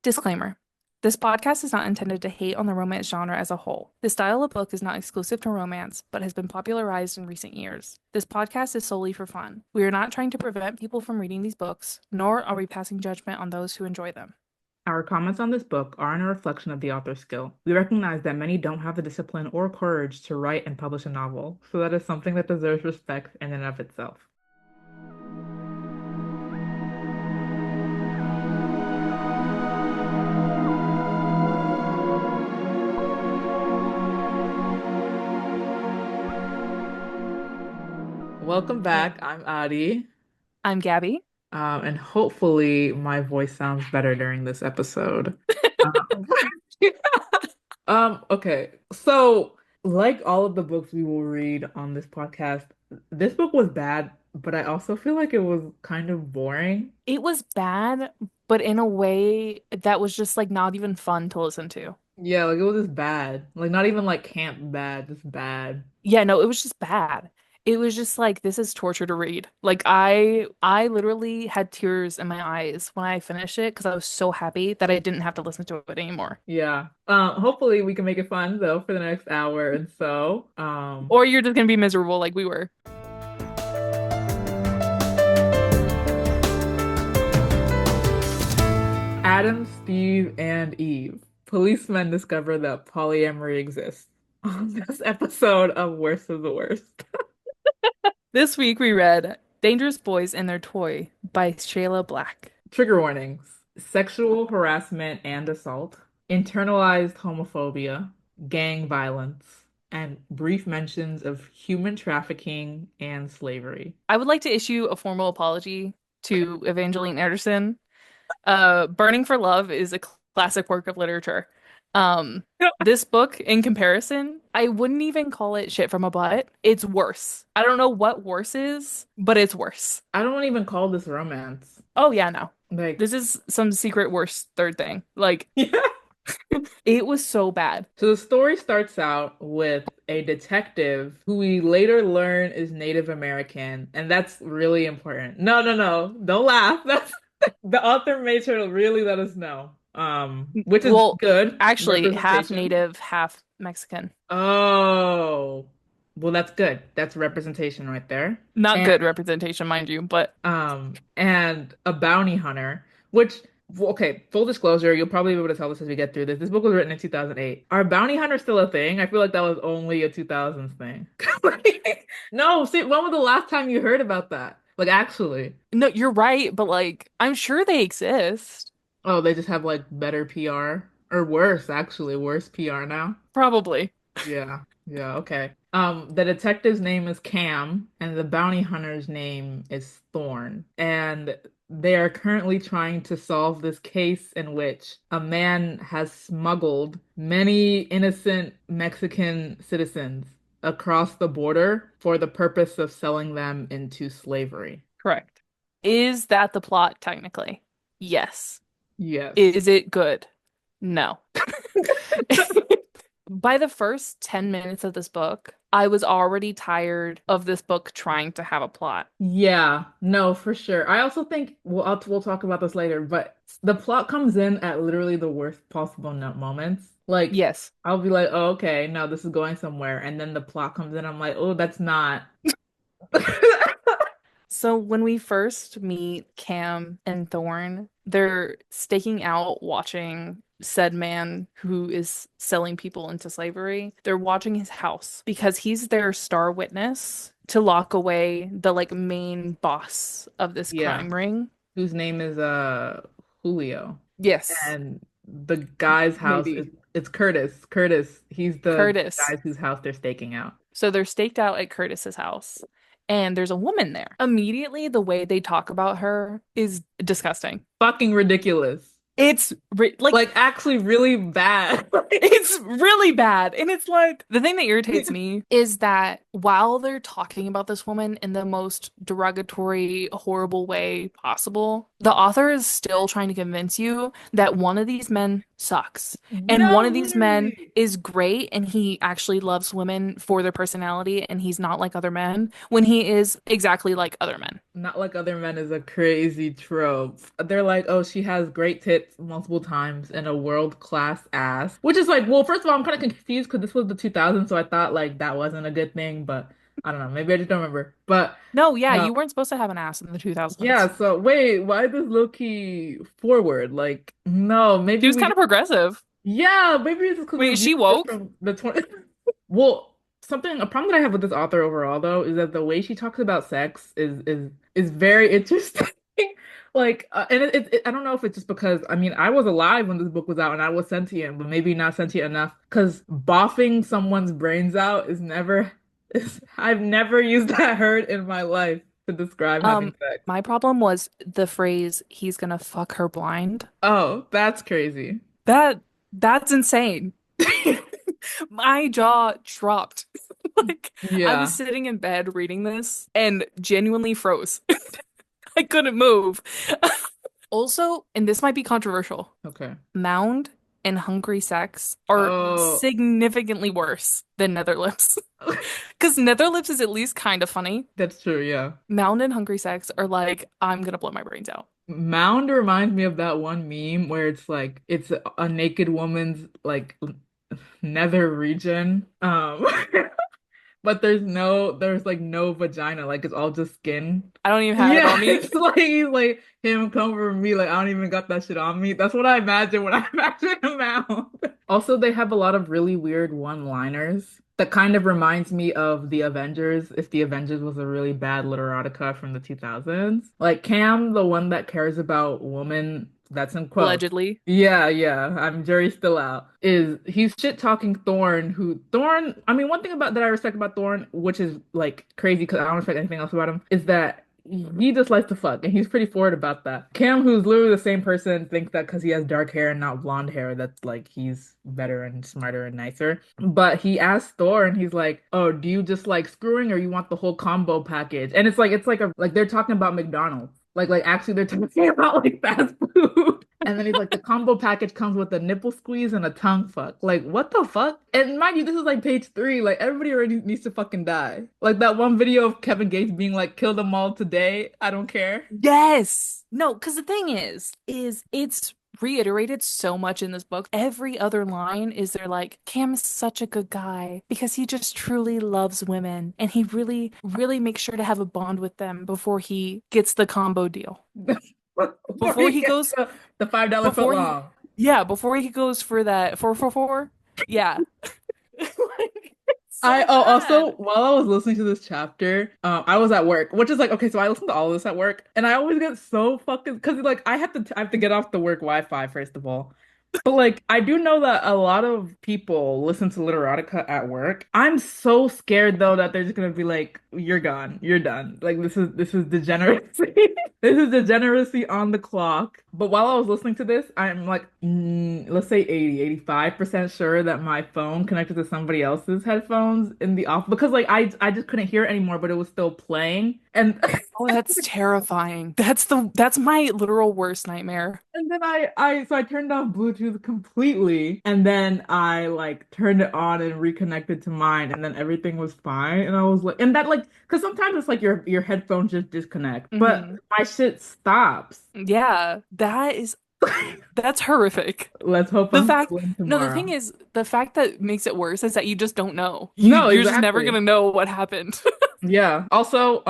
Disclaimer. This podcast is not intended to hate on the romance genre as a whole. This style of book is not exclusive to romance, but has been popularized in recent years. This podcast is solely for fun. We are not trying to prevent people from reading these books, nor are we passing judgment on those who enjoy them. Our comments on this book aren't a reflection of the author's skill. We recognize that many don't have the discipline or courage to write and publish a novel, so that is something that deserves respect in and of itself. Welcome back. I'm Adi, I'm Gabby. and hopefully my voice sounds better during this episode. Um, okay. So, like all of the books we will read on this podcast, this book was bad, but I also feel like it was kind of boring. It was bad, but in a way that was just like not even fun to listen to. Yeah, like it was just bad. Like not even like camp bad, just bad. Yeah, no, it was just bad. It was just like this is torture to read. Like I literally had tears in my eyes when I finished it because I was so happy that I didn't have to listen to it anymore. Yeah. Hopefully we can make it fun though for the next hour and so. Or you're just gonna be miserable like we were. Adam, Steve, and Eve. Policemen discover that polyamory exists on this episode of Worst of the Worst. This week we read Dangerous Boys and Their Toy by Shayla Black. Trigger warnings: sexual harassment and assault, internalized homophobia, gang violence, and brief mentions of human trafficking and slavery. I would like to issue a formal apology to Evangeline Anderson. Burning for Love is a classic work of literature. This book, in comparison, I wouldn't even call it shit from a butt. It's worse. I don't know what worse is, but it's worse. I don't even call this romance. Oh yeah, no. Like, This is some secret worse third thing. Like, yeah. it was so bad. So the story starts out with a detective who we later learn is Native American, and that's really important. No, no, no, don't laugh. That's the author made sure to really let us know. Which is Well, good actually, half representation. native, half Mexican. Oh, well, that's good. That's representation right there. Not And good representation, mind you, but and a bounty hunter, which well, okay, full disclosure, you'll probably be able to tell this as we get through this. This book was written in 2008. Are bounty hunters still a thing? I feel like that was only a 2000s thing. No, see, when was the last time you heard about that? Like actually. no, you're right, but like, I'm sure they exist. Oh, they just have like better PR or worse, actually, worse PR now. Probably. Yeah. Yeah, okay. The detective's name is Cam, and the bounty hunter's name is Thorn. And they are currently trying to solve this case in which a man has smuggled many innocent Mexican citizens across the border for the purpose of selling them into slavery. Correct. Is that the plot technically? Yes. Yes. Is it good? No. By the first 10 minutes of this book, I was already tired of this book trying to have a plot. Yeah, no, for sure. I also think we'll talk about this later, but the plot comes in at literally the worst possible moments. Like Yes. I'll be like, "Oh, okay, no, this is going somewhere," and then the plot comes in. I'm like, "Oh, that's not." So when we first meet Cam and Thorn, they're staking out watching said man who is selling people into slavery. They're watching his house because he's their star witness to lock away the like main boss of this Yeah, crime ring. whose name is Julio, Yes, and the guy's house is maybe it's Curtis. Curtis, he's the Curtis. guy whose house they're staking out. So they're staked out at Curtis's house. And there's a woman there. Immediately, the way they talk about her is disgusting. Fucking ridiculous. It's like Like actually really bad. it's really bad. And it's like the thing that irritates me is that while they're talking about this woman in the most derogatory, horrible way possible, the author is still trying to convince you that one of these men sucks. And one No, of these men literally. is great and he actually loves women for their personality and he's not like other men when he is exactly like other men. Not like other men is a crazy trope. They're like, oh, she has great tits multiple times and a world-class ass. Which is like, well, first of all, I'm kind of confused because this was the 2000s, so I thought like that wasn't a good thing, but I don't know. Maybe I just don't remember. But No, yeah, no. you weren't supposed to have an ass in the Yeah, 2000s. so wait, why this low-key forward? Like, no, She maybe was we kind of just progressive. yeah, maybe it's because we're Wait, is viewing she this woke? from the 20 Well, a problem that I have with this author overall though is that the way she talks about sex is very interesting. Like, and I don't know if it's just because I mean I was alive when this book was out and I was sentient, but maybe not sentient enough. Because boffing someone's brains out I've never used that word in my life to describe having Um, sex. my problem was the phrase he's gonna fuck her blind. Oh, that's crazy. That that's insane. My jaw dropped. Like I was Yeah. sitting in bed reading this and genuinely froze. I couldn't move. Also, and this might be controversial, Okay. mound and hungry sex are Oh. significantly worse than nether lips. Because nether lips is at least kind of funny. That's true, yeah. Mound and hungry sex are like, I'm gonna blow my brains out. Mound reminds me of that one meme where it's like it's a naked woman's like nether region. But there's like no vagina, like it's all just skin. I don't even have it Yeah, on me. it's like he's like him come for me, like I don't even got that shit on me. That's what I imagine when I imagine a mound. Also, they have a lot of really weird one-liners that kind of reminds me of the Avengers, if the Avengers was a really bad literotica from the 2000s. Like Cam, the one that cares about woman, that's in quotes. Allegedly. Yeah, yeah, I'm jury's still out. He's shit talking Thorn, I mean, one thing about that I respect about Thorn, which is like crazy because I don't respect anything else about him, is that he just likes to fuck, and he's pretty forward about that. Cam, who's literally the same person, thinks that because he has dark hair and not blonde hair, that's like he's better and smarter and nicer. But he asked Thor, and he's like, "Oh, do you just like screwing, or you want the whole combo package?" And it's like they're talking about McDonald's. Like actually they're talking about like fast food. And then he's like, the combo package comes with a nipple squeeze and a tongue fuck. Like, what the fuck? And mind you, this is like page 3. Like, everybody already needs to fucking die. Like that one video of Kevin Gates being like, kill them all today. I don't care. Yes. No, because the thing is it's reiterated so much in this book. Every other line is they're like, Cam is such a good guy because he just truly loves women and he really, really makes sure to have a bond with them before he gets the combo deal. Before Before he he gets goes, the $5 foot before he, long. yeah, before he goes for that 444. Yeah. Like, it's I so oh also bad. while I was listening to this chapter, I was at work, which is like okay, so I listen to all of this at work, and I always get so fucking because like I have to get off the work Wi-Fi first of all. But like I do know that a lot of people listen to Literotica at work. I'm so scared though that they're just gonna be like, "You're gone, you're done." Like this is degeneracy. This is degeneracy on the clock. But while I was listening to this, I'm like, let's say 85% sure that my phone connected to somebody else's headphones in the off because like I just couldn't hear it anymore, but it was still playing. And Oh, that's terrifying. That's my literal worst nightmare. And then I turned off Bluetooth completely and then I like turned it on and reconnected to mine and then everything was fine and I was like and that like because sometimes it's like your headphones just disconnect but Hmm. my shit stops. Yeah, that's horrific. Let's hope The I'm fact, still in no, the thing tomorrow. is, the fact that makes it worse is that you just don't know. No, You're just never exactly. gonna know what happened. Yeah. Also,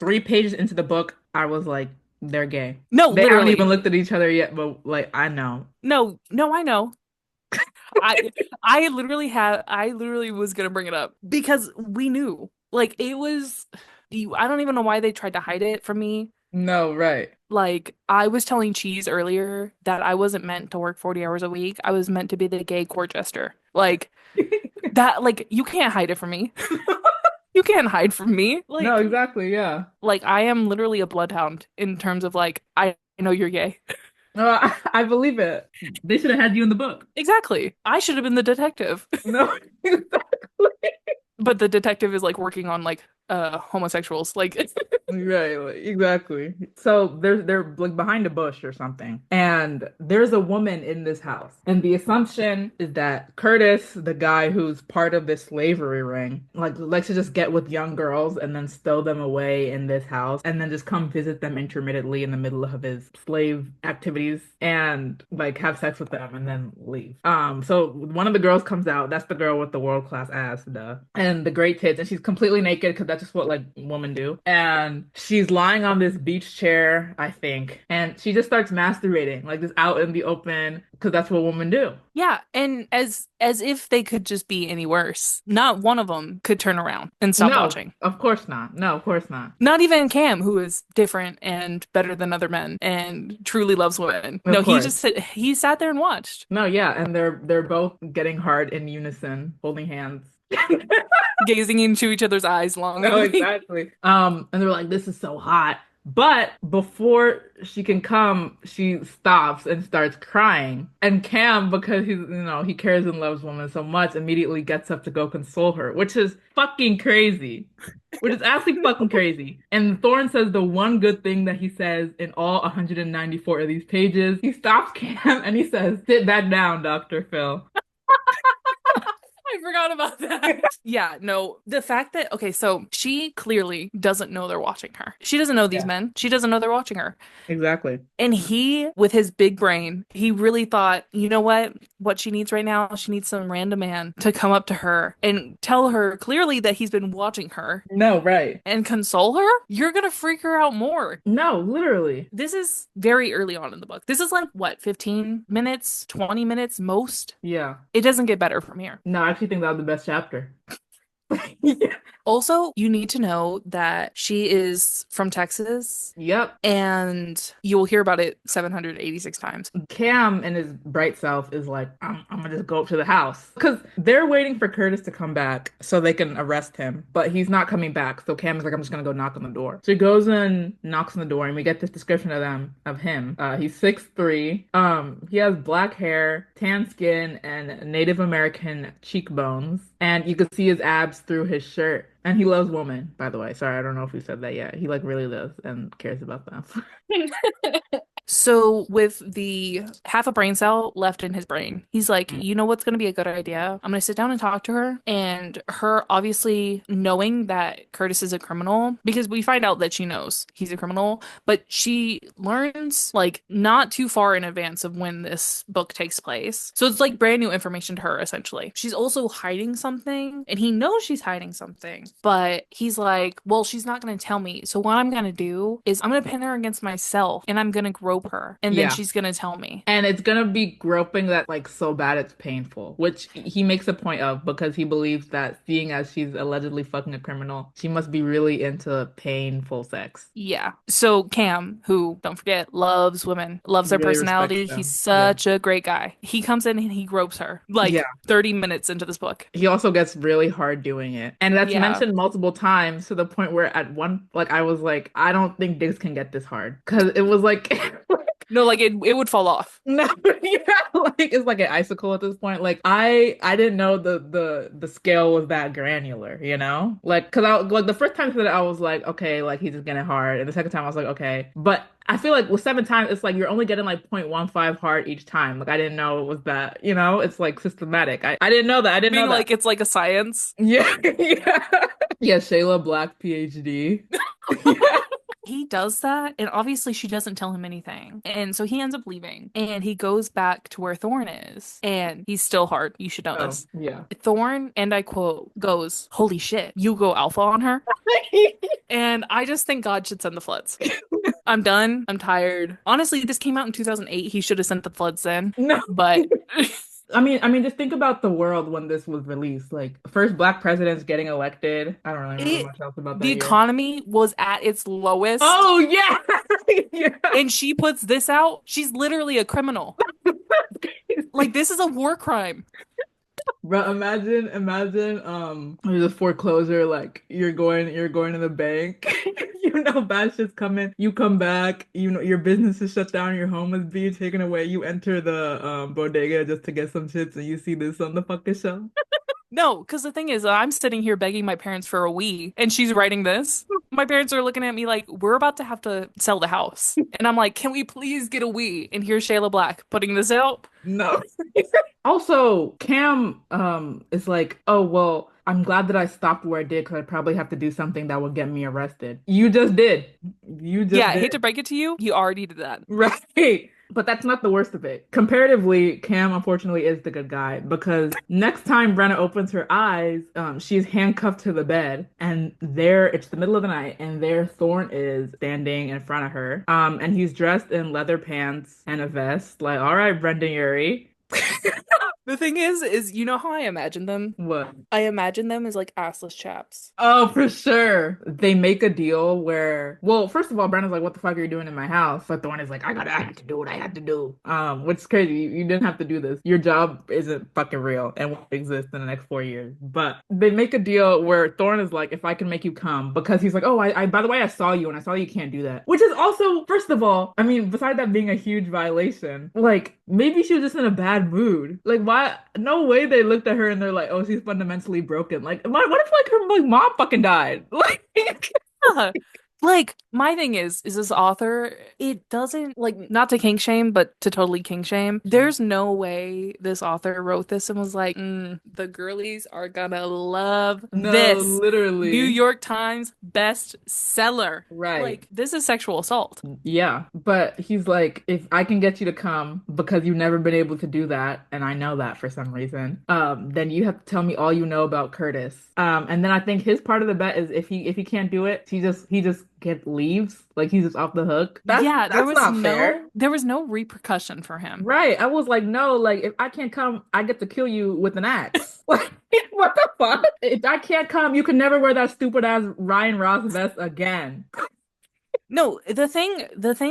3 pages into the book, I was like, they're gay. No, They haven't even literally. looked at each other yet, but like I know. No, no, I know. I I literally was gonna bring it up because we knew. Like it was I don't even know why they tried to hide it from me. No, right. Like I was telling Cheese earlier that I wasn't meant to work 40 hours a week. I was meant to be the gay court jester. Like that like you can't hide it from me. You can't hide from me. No, exactly, yeah. Like I am literally a bloodhound in terms of like I know you're gay. No, I believe it. They should have had you in the book. Exactly. I should have been the detective. No, exactly. But the detective is like working on like homosexuals. Like Right, like, exactly. So they're like behind a bush or something, and there's a woman in this house, and the assumption is that Curtis, the guy who's part of this slavery ring, like likes to just get with young girls and then stow them away in this house, and then just come visit them intermittently in the middle of his slave activities, and like have sex with them and then leave. So one of the girls comes out. That's the girl with the world class ass, duh, and the great tits, and she's completely naked because that's just what like women do, and she's lying on this beach chair, I think, and she just starts masturbating, like just out in the open, because that's what women do. yeah, and as if they could just be any worse. Not one of them could turn around and stop No, watching. of course not. No, of course not. Not even Cam, who is different and better than other men and truly loves women. Of No, course. he sat there and watched, No, yeah, and they're both getting hard in unison, holding hands. gazing into each other's eyes No, longingly. exactly. And they're like, this is so hot. But before she can come, she stops and starts crying. And Cam, because he cares and loves women so much, immediately gets up to go console her, which is fucking crazy. Which is absolutely fucking crazy. And Thorne says the one good thing that he says in all 194 of these pages. He stops Cam and he says, sit back down, Dr. Phil. I forgot about that. Yeah, no, the fact that, okay, so she clearly doesn't know they're watching her. She doesn't know these Yeah, men. She doesn't know they're watching her. exactly. And he, with his big brain, he really thought, you know what? What she needs right now, she needs some random man to come up to her and tell her clearly that he's been watching her No, right. and console her. You're gonna freak her out more. No, literally. This is very early on in the book. This is like, what, 15 minutes, 20 minutes most? Yeah. It doesn't get better from here. No, I actually think that was the best chapter. Yeah. Also, you need to know that she is from Texas, Yep. and you will hear about it 786 times. Cam in his bright self is like, I'm gonna just go up to the house. Because they're waiting for Curtis to come back so they can arrest him. But he's not coming back. So Cam is like, I'm just gonna go knock on the door. So he goes and knocks on the door, and we get this description of him. He's 6'3". He has black hair, tan skin, and Native American cheekbones. And you can see his abs through his shirt. And he loves women, by the way. Sorry, I don't know if we said that yet. He like really does and cares about them. So, with the half a brain cell left in his brain, he's like, Mm. you know what's going to be a good idea? I'm going to sit down and talk to her. And her obviously knowing that Curtis is a criminal, because we find out that she knows he's a criminal, but she learns like not too far in advance of when this book takes place. So, it's like brand new information to her, essentially. She's also hiding something, and he knows she's hiding something, but he's like, well, she's not going to tell me. So, what I'm going to do is I'm going to pin her against myself and I'm going to grope her, and then Yeah. she's gonna tell me. And it's gonna be groping that like so bad it's painful, which he makes a point of because he believes that seeing as she's allegedly fucking a criminal, she must be really into painful sex. Yeah. So Cam, who, don't forget, loves women, loves their Really respects personality. He's them. Yeah. such a great guy. He comes in and he gropes her Yeah. like 30 minutes into this book. He also gets really hard doing it. And that's Yeah. mentioned multiple times to the point where at one like I was like, I don't think dicks can get this hard. Cause it was like No, like it would fall off. no, yeah, like it's like an icicle at this point. Like I didn't know the scale was that granular, you know? Like, cause I like the first time that I was like, okay, like he's just getting hard, and the second time I was like, okay, but I feel like with 7 times, it's like you're only getting like 0.15 hard each time. Like I didn't know it was that, you know? It's like systematic. I didn't know that. I didn't Being know that. like it's like a science. Yeah, yeah, yeah. Shayla Black, PhD. Yeah. He does that, and obviously she doesn't tell him anything. And so he ends up leaving, and he goes back to where Thorne is, and he's still hard. You should know Oh, this. yeah. Thorne, and I quote, goes, "Holy shit, you go alpha on her." And I just think God should send the floods. I'm done. I'm tired. Honestly, this came out in 2008. He should have sent the floods then. No. But I mean, just think about the world when this was released. Like, first black presidents getting elected. I don't really remember it, much else about that the year. economy was at its lowest. Oh yeah, yeah. And she puts this out. She's literally a criminal. Like, this is a war crime. Bro, imagine, there's a foreclosure, like you're going to the bank, bad shit's coming, you come back, your business is shut down, your home is being taken away, you enter the bodega just to get some shits, and you see this on the fucking shelf. No, because the thing is, I'm sitting here begging my parents for a Wii, and she's writing this. My parents are looking at me like, we're about to have to sell the house. And I'm like, can we please get a Wii? And here's Shayla Black putting this out. No. Also, Cam is like, oh well, I'm glad that I stopped where I did because I'd probably have to do something that would get me arrested. You just did. You Yeah, just I hate did. to break it to you, you already did that. Right. But that's not the worst of it. Comparatively, Cam unfortunately is the good guy because next time Brenna opens her eyes, she's handcuffed to the bed, and there it's the middle of the night, and there Thorne is standing in front of her. And he's dressed in leather pants and a vest. Like, all right, Brendan Urie. The thing is you know how I imagine them? What? I imagine them as like assless chaps. Oh, for sure. They make a deal where, well, first of all, Brandon's like, "What the fuck are you doing in my house?" But Thorne is like, I had to do what I had to do." Which is crazy. You didn't have to do this. Your job isn't fucking real and won't exist in the next 4 years. But they make a deal where Thorne is like, "If I can make you come," because he's like, "Oh, by the way, I saw you and I saw you can't do that." Which is also, first of all, I mean, beside that being a huge violation, like maybe she was just in a bad mood. Like, why? No way they looked at her and they're like, "Oh, she's fundamentally broken." Like, what if like her like mom fucking died? Like, Yeah. Like my thing is this author, it doesn't like not to kink shame, but to totally kink shame. There's no way this author wrote this and was like, the girlies are gonna love no, this. New literally. York Times bestseller. Right. Like this is sexual assault. Yeah, but he's like, if I can get you to come because you've never been able to do that, and I know that for some reason, then you have to tell me all you know about Curtis. And then I think his part of the bet is if he can't do it, he just get leaves, like he's just off the hook. That's Yeah, that's not fair. there was no repercussion for him. Right. I was like, no, like if I can't come, I get to kill you with an axe. Like, what the fuck? If I can't come, you can never wear that stupid ass Ryan Ross vest again. No, the thing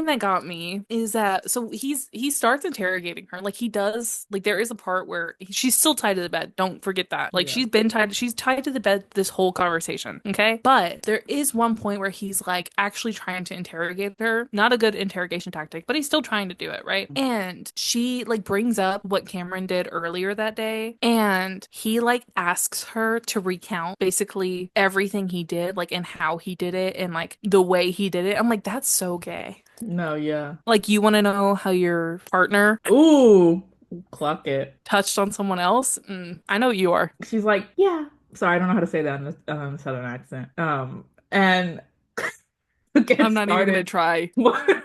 that got me is that so he starts interrogating her. Like he does, like there is a part where she's still tied to the bed. Don't forget that. Like Yeah. she's tied to the bed this whole conversation, okay? But there is one point where he's like actually trying to interrogate her. Not a good interrogation tactic, but he's still trying to do it, right? And she like brings up what Cameron did earlier that day, and he like asks her to recount basically everything he did, like and how he did it and like the way he did it. I'm like, that's so gay. No, yeah. Like, you want to know how your partner Ooh, clock it. touched on someone else? I know you are. She's like, yeah. Sorry, I don't know how to say that in the southern accent. And to get I'm not even gonna started, try. to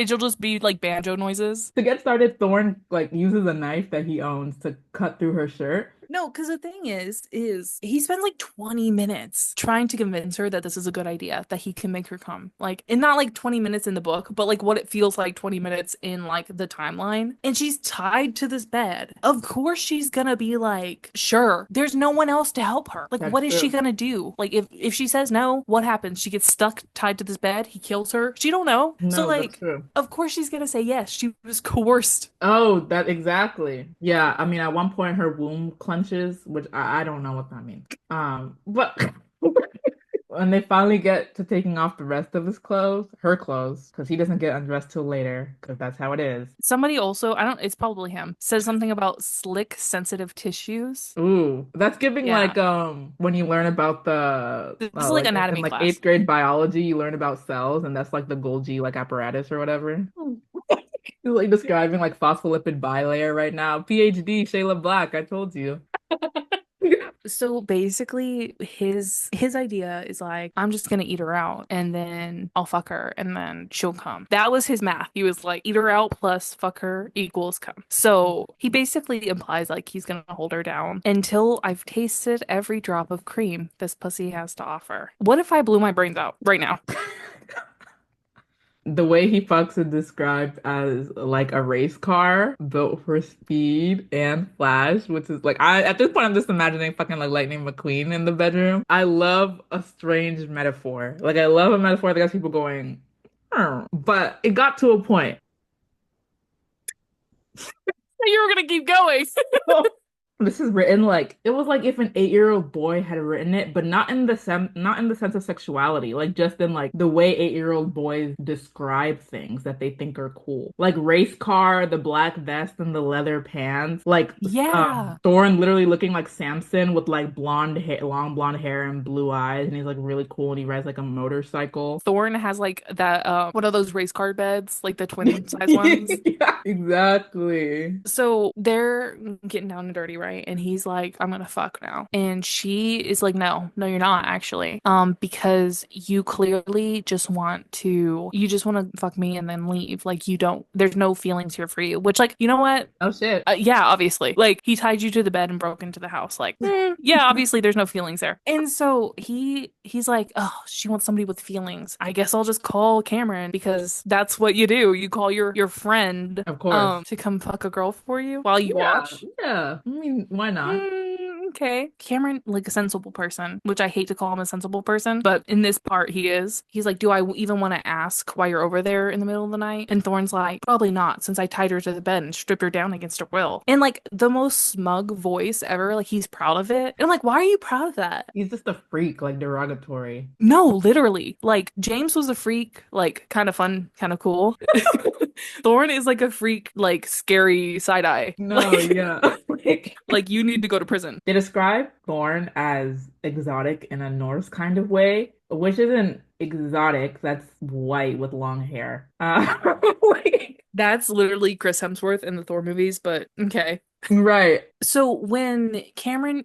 It'll just be like banjo noises. get started, Thorne like uses a knife that he owns to cut through her shirt. No, because the thing is he spends like 20 minutes trying to convince her that this is a good idea, that he can make her come. Like, and not like 20 minutes in the book, but like what it feels like 20 minutes in like the timeline. And she's tied to this bed. Of course she's gonna be like, sure, there's no one else to help her. Like, That's what is she true. gonna do? Like, if she says no, what happens? She gets stuck tied to this bed, he kills her. She don't know. So No, that's like, true. of course she's gonna say yes. She was coerced. Oh, that exactly. Yeah, I mean, at one point her womb clenches, which I don't know what that means. But when they finally get to taking off the rest of his clothes, her clothes, because he doesn't get undressed till later, because that's how it is. Somebody also, I don't, it's probably him, says something about slick, sensitive tissues. Ooh, that's giving Yeah. like when you learn about the This is like like in anatomy like class. eighth grade biology, you learn about cells, and that's like the Golgi like apparatus or whatever. He's like describing like phospholipid bilayer right now. PhD, Shayla Black, I told you. So basically his idea is like, I'm just gonna eat her out and then I'll fuck her and then she'll come. That was his math. He was like, eat her out plus fuck her equals come. So he basically implies like he's gonna hold her down until I've tasted every drop of cream this pussy has to offer. What if I blew my brains out right now? The way he fucks is described as like a race car built for speed and flash, which is like I at this point I'm just imagining fucking like Lightning McQueen in the bedroom. I love a strange metaphor. Like I love a metaphor that gets people going, "Hmm." But it got to a point. You were gonna keep going. This is written like it was like if an 8-year-old boy had written it, but not in the sense of sexuality, like just in like the way 8-year-old boys describe things that they think are cool. Like race car, the black vest and the leather pants. Like Yeah. Thorin literally looking like Samson with like blonde hair, long blonde hair and blue eyes, and he's like really cool and he rides like a motorcycle. Thorne has like that one of those race car beds, like the twin size ones. Yeah, exactly. So they're getting down and dirty, right? And he's like, I'm gonna fuck now. And she is like, no, no, you're not actually. Because you just want to fuck me and then leave. Like you don't, there's no feelings here for you. Which like, you know what? Oh shit. Yeah, obviously. Like he tied you to the bed and broke into the house. Like, yeah, obviously there's no feelings there. And so he's like, oh, she wants somebody with feelings. I guess I'll just call Cameron because that's what you do. You call your friend Of course. to come fuck a girl for you while you Yeah, watch. yeah. I mean, why not? Okay. Cameron, like a sensible person, which I hate to call him a sensible person, but in this part he is. He's like, do I even want to ask why you're over there in the middle of the night? And Thorne's like, probably not, since I tied her to the bed and stripped her down against her will. And like the most smug voice ever, like he's proud of it. And I'm like, why are you proud of that? He's just a freak, like derogatory. No, literally. Like James was a freak, like kind of fun, kind of cool. Thorne is like a freak, like scary side eye. No, yeah. Like you need to go to prison. They describe Thorn as exotic in a Norse kind of way, which isn't exotic. That's white with long hair. Like, That's literally Chris Hemsworth in the Thor movies, but okay. right. So Cameron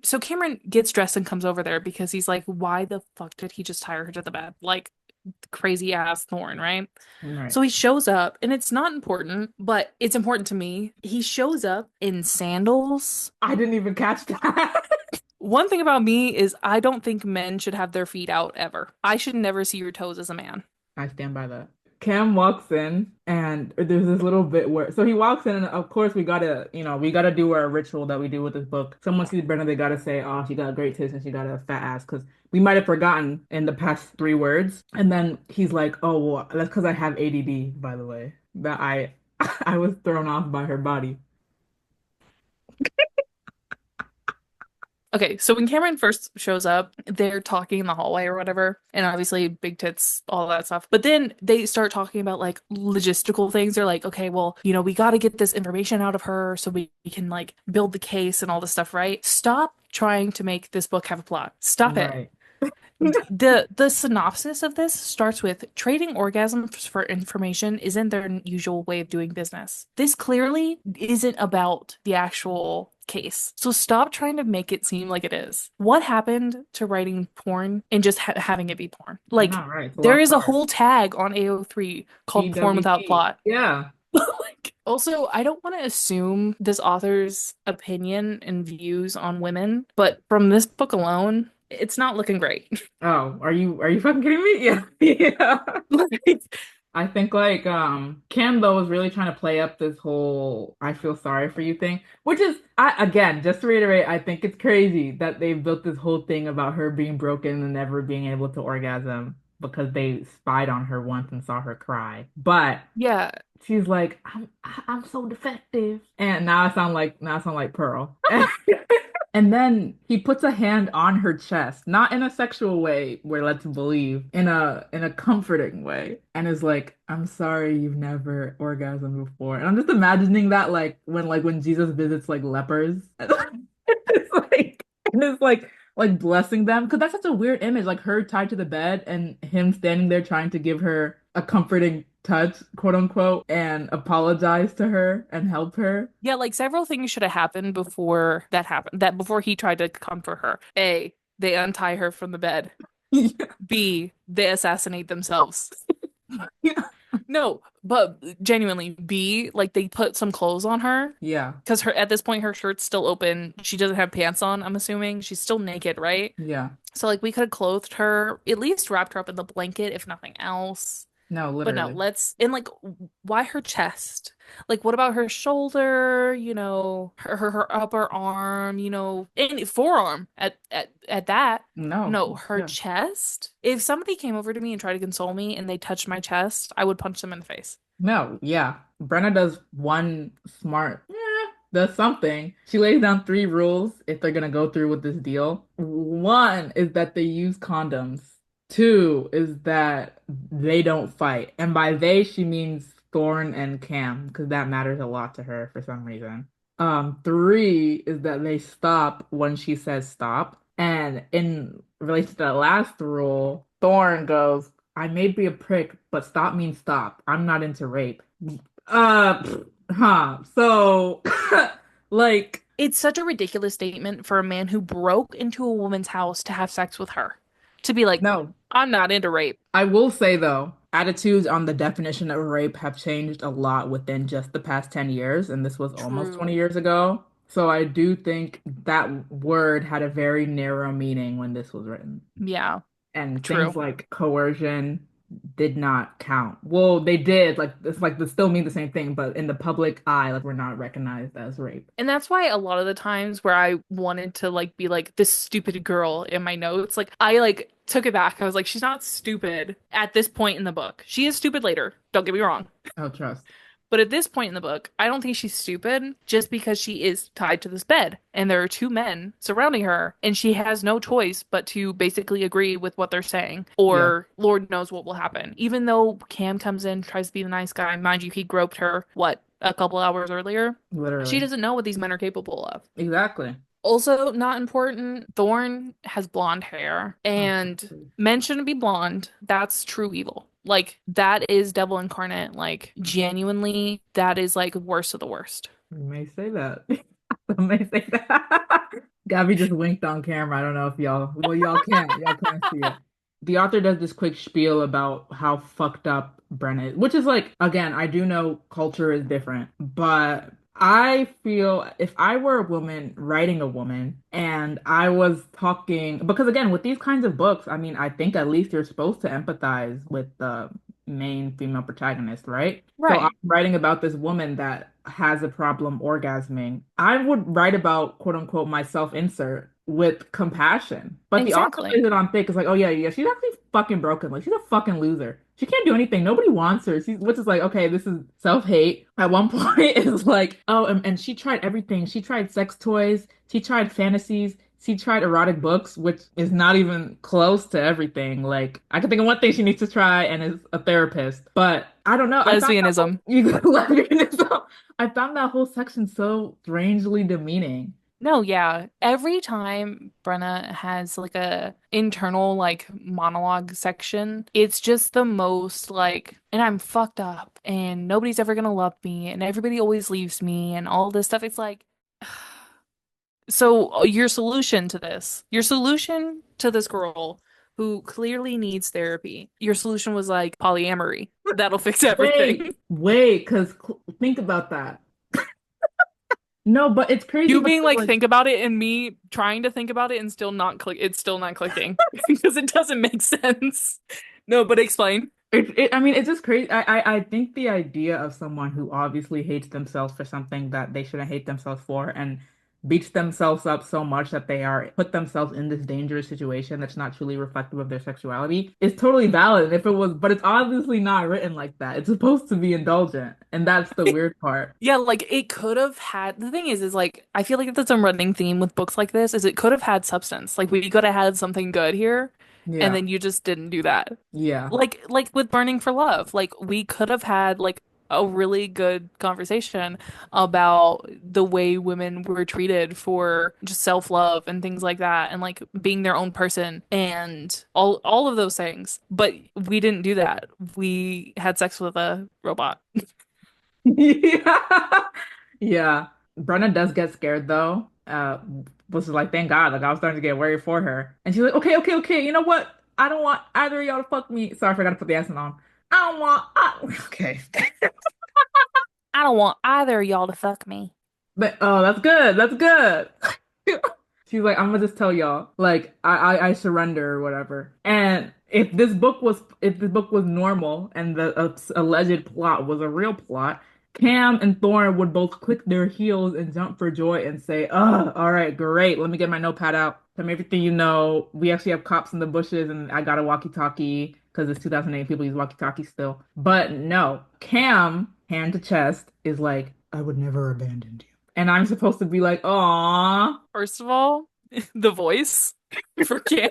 gets dressed and comes over there because he's like, why the fuck did he just tie her to the bed? Like crazy ass Thorn, right? Right. So he shows up and it's not important, but it's important to me. He shows up in sandals. I didn't even catch that. One thing about me is I don't think men should have their feet out ever. I should never see your toes as a man. I stand by that. Cam walks in and there's this little bit where so he walks in and of course we gotta do our ritual that we do with this book. Someone sees Brenda, they gotta say, oh, she got great tits and she got a fat ass because we might have forgotten in the past 3 words. And then he's like, oh well, that's because I have ADD, by the way. That I I was thrown off by her body. Okay, so when Cameron first shows up, they're talking in the hallway or whatever, and obviously big tits, all that stuff. But then they start talking about like logistical things. They're like, okay, well, we got to get this information out of her so we can like build the case and all this stuff, right? Stop trying to make this book have a plot. Stop it. Right. The synopsis of this starts with trading orgasms for information isn't their usual way of doing business. This clearly isn't about the actual case. So stop trying to make it seem like it is. What happened to writing porn and just having it be porn? You're Like not right. It's a there lost is a art. whole tag on AO3 called porn without PWP. plot. Yeah. Like, also, I don't want to assume this author's opinion and views on women, but from this book alone, it's not looking great. Oh, are you fucking kidding me? Yeah. Yeah. Like, I think like Kim though was really trying to play up this whole I feel sorry for you thing, which is I again, just to reiterate, I think it's crazy that they built this whole thing about her being broken and never being able to orgasm because they spied on her once and saw her cry. But yeah. she's like, I'm so defective. And now I sound like Pearl. And then he puts a hand on her chest, not in a sexual way, where let's believe, in a comforting way, and is like, "I'm sorry you've never orgasmed before." And I'm just imagining that when Jesus visits like lepers, it's like blessing them, because that's such a weird image, like her tied to the bed and him standing there trying to give her a comforting touch, quote unquote, and apologize to her and help her. Yeah, like several things should have happened before that happened. That before he tried to comfort her. A, they untie her from the bed. B, they assassinate themselves. Yeah. No, but genuinely, B, like they put some clothes on her Yeah. because her at this point her shirt's still open. She doesn't have pants on, I'm assuming. She's still naked, right? Yeah. So like we could have clothed her, at least wrapped her up in the blanket, if nothing else. No, But no, literally. and like, why her chest? Like, what about her shoulder? Her upper arm, and forearm at that. No. No, her Yeah. chest. If somebody came over to me and tried to console me and they touched my chest, I would punch them in the face. No, yeah. Brenna does one smart, does something. She lays down three rules if they're gonna go through with this deal. One is that they use condoms. Two is that they don't fight. And by they, she means Thorne and Cam, because that matters a lot to her for some reason. Three is that they stop when she says stop. And in relation to the last rule, Thorne goes, I may be a prick, but stop means stop. I'm not into rape. So, like, It's such a ridiculous statement for a man who broke into a woman's house to have sex with her. To be like, no. I'm not into rape. I will say though, attitudes on the definition of rape have changed a lot within just the past 10 years, and this was almost 20 True. years ago. So I do think that word had a very narrow meaning when this was written. Yeah, And things true. like coercion did not count. Well, they did, like it's like they still mean the same thing, but in the public eye, like we're not recognized as rape. And that's why a lot of the times where I wanted to like be like this stupid girl in my notes, like I like took it back. I was like, she's not stupid at this point in the book. She is stupid later. Don't get me wrong. Oh, trust. But at this point in the book, I don't think she's stupid just because she is tied to this bed and there are two men surrounding her and she has no choice but to basically agree with what they're saying Yeah, or Lord knows what will happen. Even though Cam comes in, tries to be the nice guy, mind you, he groped her, what, a couple hours earlier? She literally. doesn't know what these men are capable of. Exactly. Also, not important, Thorne has blonde hair, Oh, and please. men shouldn't be blonde. That's true evil. Like, that is devil incarnate. Like, genuinely, that is like worst of the worst. You may say that. I may say that. Gabby just winked on camera. I don't know if y'all, well, y'all can't. Y'all can't see it. The author does this quick spiel about how fucked up Brenna is, which is like, again, I do know culture is different, but I feel if I were a woman writing a woman and I was talking, because again, with these kinds of books, I mean, I think at least you're supposed to empathize with the main female protagonist, right? So I'm Right. writing about this woman that has a problem orgasming. I would write about quote unquote my self-insert with compassion. But the author Exactly. lays it on thick. It's like, oh yeah, yeah, she's actually fucking broken. Like she's a fucking loser. She can't do anything. Nobody wants her. She's which is like, okay, this is self-hate. At one point, it's like, oh, and she tried everything. She tried sex toys, she tried fantasies, she tried erotic books, which is not even close to everything. Like, I can think of one thing she needs to try, and is a therapist. But I don't know. I found that whole Lesbianism. lesbianism. I found that whole section so strangely demeaning. No, yeah. Every time Brenna has like a internal like monologue section, it's just the most like, and I'm fucked up and nobody's ever gonna love me and everybody always leaves me and all this stuff. It's like, so your solution to this girl who clearly needs therapy, your solution was like polyamory. That'll fix everything. Wait, because think about that. No, but it's crazy You being because like, like think about it, and me trying to think about it and still not click, it's still not clicking because it doesn't make sense. No, but explain. I mean, it's just crazy. I think the idea of someone who obviously hates themselves for something that they shouldn't hate themselves for and beats themselves up so much that they are put themselves in this dangerous situation that's not truly reflective of their sexuality is totally valid. And if it was, but it's obviously not written like that. It's supposed to be indulgent, and that's the weird part. Yeah, like it could have had, the thing is like, I feel like that's a running theme with books like this, is it could have had substance. Like, we could have had something good here, and Yeah, then you just didn't do that. yeah. Like with Burning for Love, like we could have had like a really good conversation about the way women were treated for just self-love and things like that and like being their own person and all of those things. But we didn't do that. We had sex with a robot. Yeah. Yeah. Brenna does get scared though. Was like, thank God. Like I was starting to get worried for her. And she's like, okay, okay, okay. You know what? I don't want either of y'all to fuck me. Sorry, I forgot to put the accent on. I don't want okay. I don't want either of y'all to fuck me. But oh, that's good. That's good. She's like, I'm gonna just tell y'all, like, I surrender or whatever. And if this book was normal and the alleged plot was a real plot, Cam and Thorne would both click their heels and jump for joy and say, "Oh, all right, great. Let me get my notepad out. Tell me everything you know. We actually have cops in the bushes, and I got a walkie-talkie because it's 2008. People use walkie-talkies still. But no, Cam, hand to chest, is like, I would never abandon you. And I'm supposed to be like, "Aw, First of all, the voice for Cam,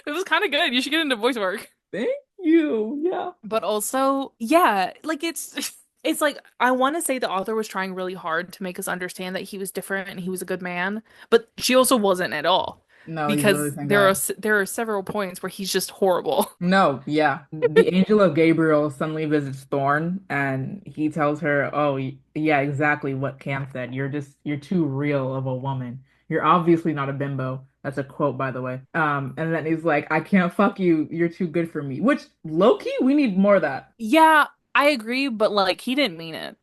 it was kind of good. You should get into voice work. thank you." Yeah. But also, yeah, like it's like I want to say the author was trying really hard to make us understand that he was different and he was a good man, but she also wasn't at all No, he's literally because the same guy. there are several points where he's just horrible. No, yeah. The angel of Gabriel suddenly visits Thorn and he tells her, "Oh, yeah, exactly what Cam said. You're too real of a woman. You're obviously not a bimbo." That's a quote, by the way. And then he's like, "I can't fuck you. You're too good for me." Which, low key, we need more of that. Yeah, I agree, but like he didn't mean it.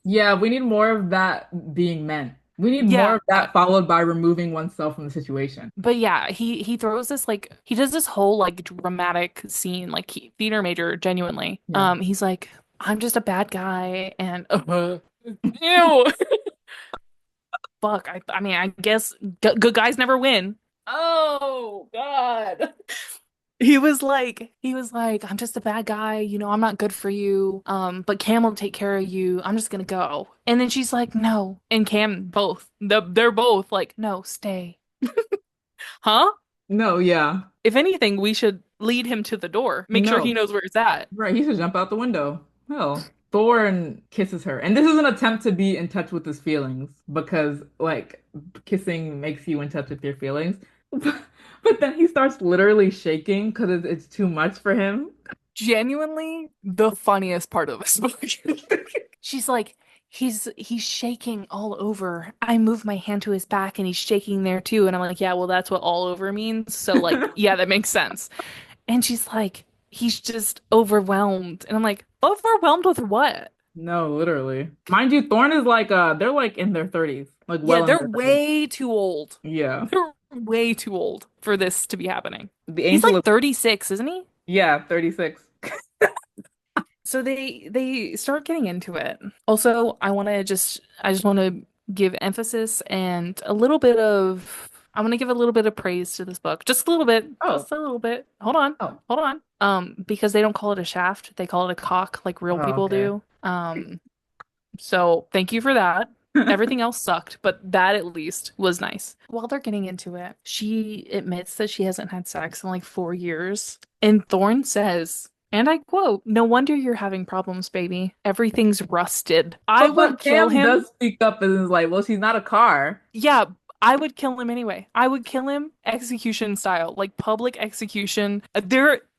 Yeah, we need more of that being meant. We need more Yeah, of that followed by removing oneself from the situation. but yeah, he throws this like he does this whole like dramatic scene like theater major genuinely. Yeah. He's like I'm just a bad guy and ew. Fuck. I mean, I guess good guys never win. Oh God. I'm just a bad guy, I'm not good for you. But Cam will take care of you. I'm just gonna go. And then she's like, no. And Cam both. They're both like, no, stay. Huh? No, yeah. If anything, we should lead him to the door. Make sure he No. knows where it's at. Right, he should jump out the window. Hell. Thorn kisses her. And this is an attempt to be in touch with his feelings because, like, kissing makes you in touch with your feelings. But then he starts literally shaking because it's too much for him. Genuinely the funniest part of this book. She's like, he's shaking all over. I move my hand to his back and he's shaking there too. And I'm like, yeah, well, that's what all over means. So like, yeah, that makes sense. And she's like, he's just overwhelmed. And I'm like, overwhelmed with what? No, literally. Mind you, Thorn is like they're like in their 30s. Like Yeah, well in they're their 30s. way too old. Yeah. They're way too old for this to be happening. The He's angel like of 36, isn't he? yeah, 36. So they start getting into it. Also, I just want to give emphasis and a little bit of I want to give a little bit of praise to this book. Just a little bit. Oh, Just a little bit. Hold on. oh, Hold on. Because they don't call it a shaft, they call it a cock like real oh, people okay. do. So thank you for that. Everything else sucked, but that at least was nice. While they're getting into it, she admits that she hasn't had sex in like 4 years. And Thorne says, and I quote, no wonder you're having problems, baby. Everything's rusted. I would But kill Cam him. does speak up and is like, well, she's not a car. Yeah, I would kill him anyway. I would kill him execution style, like public execution.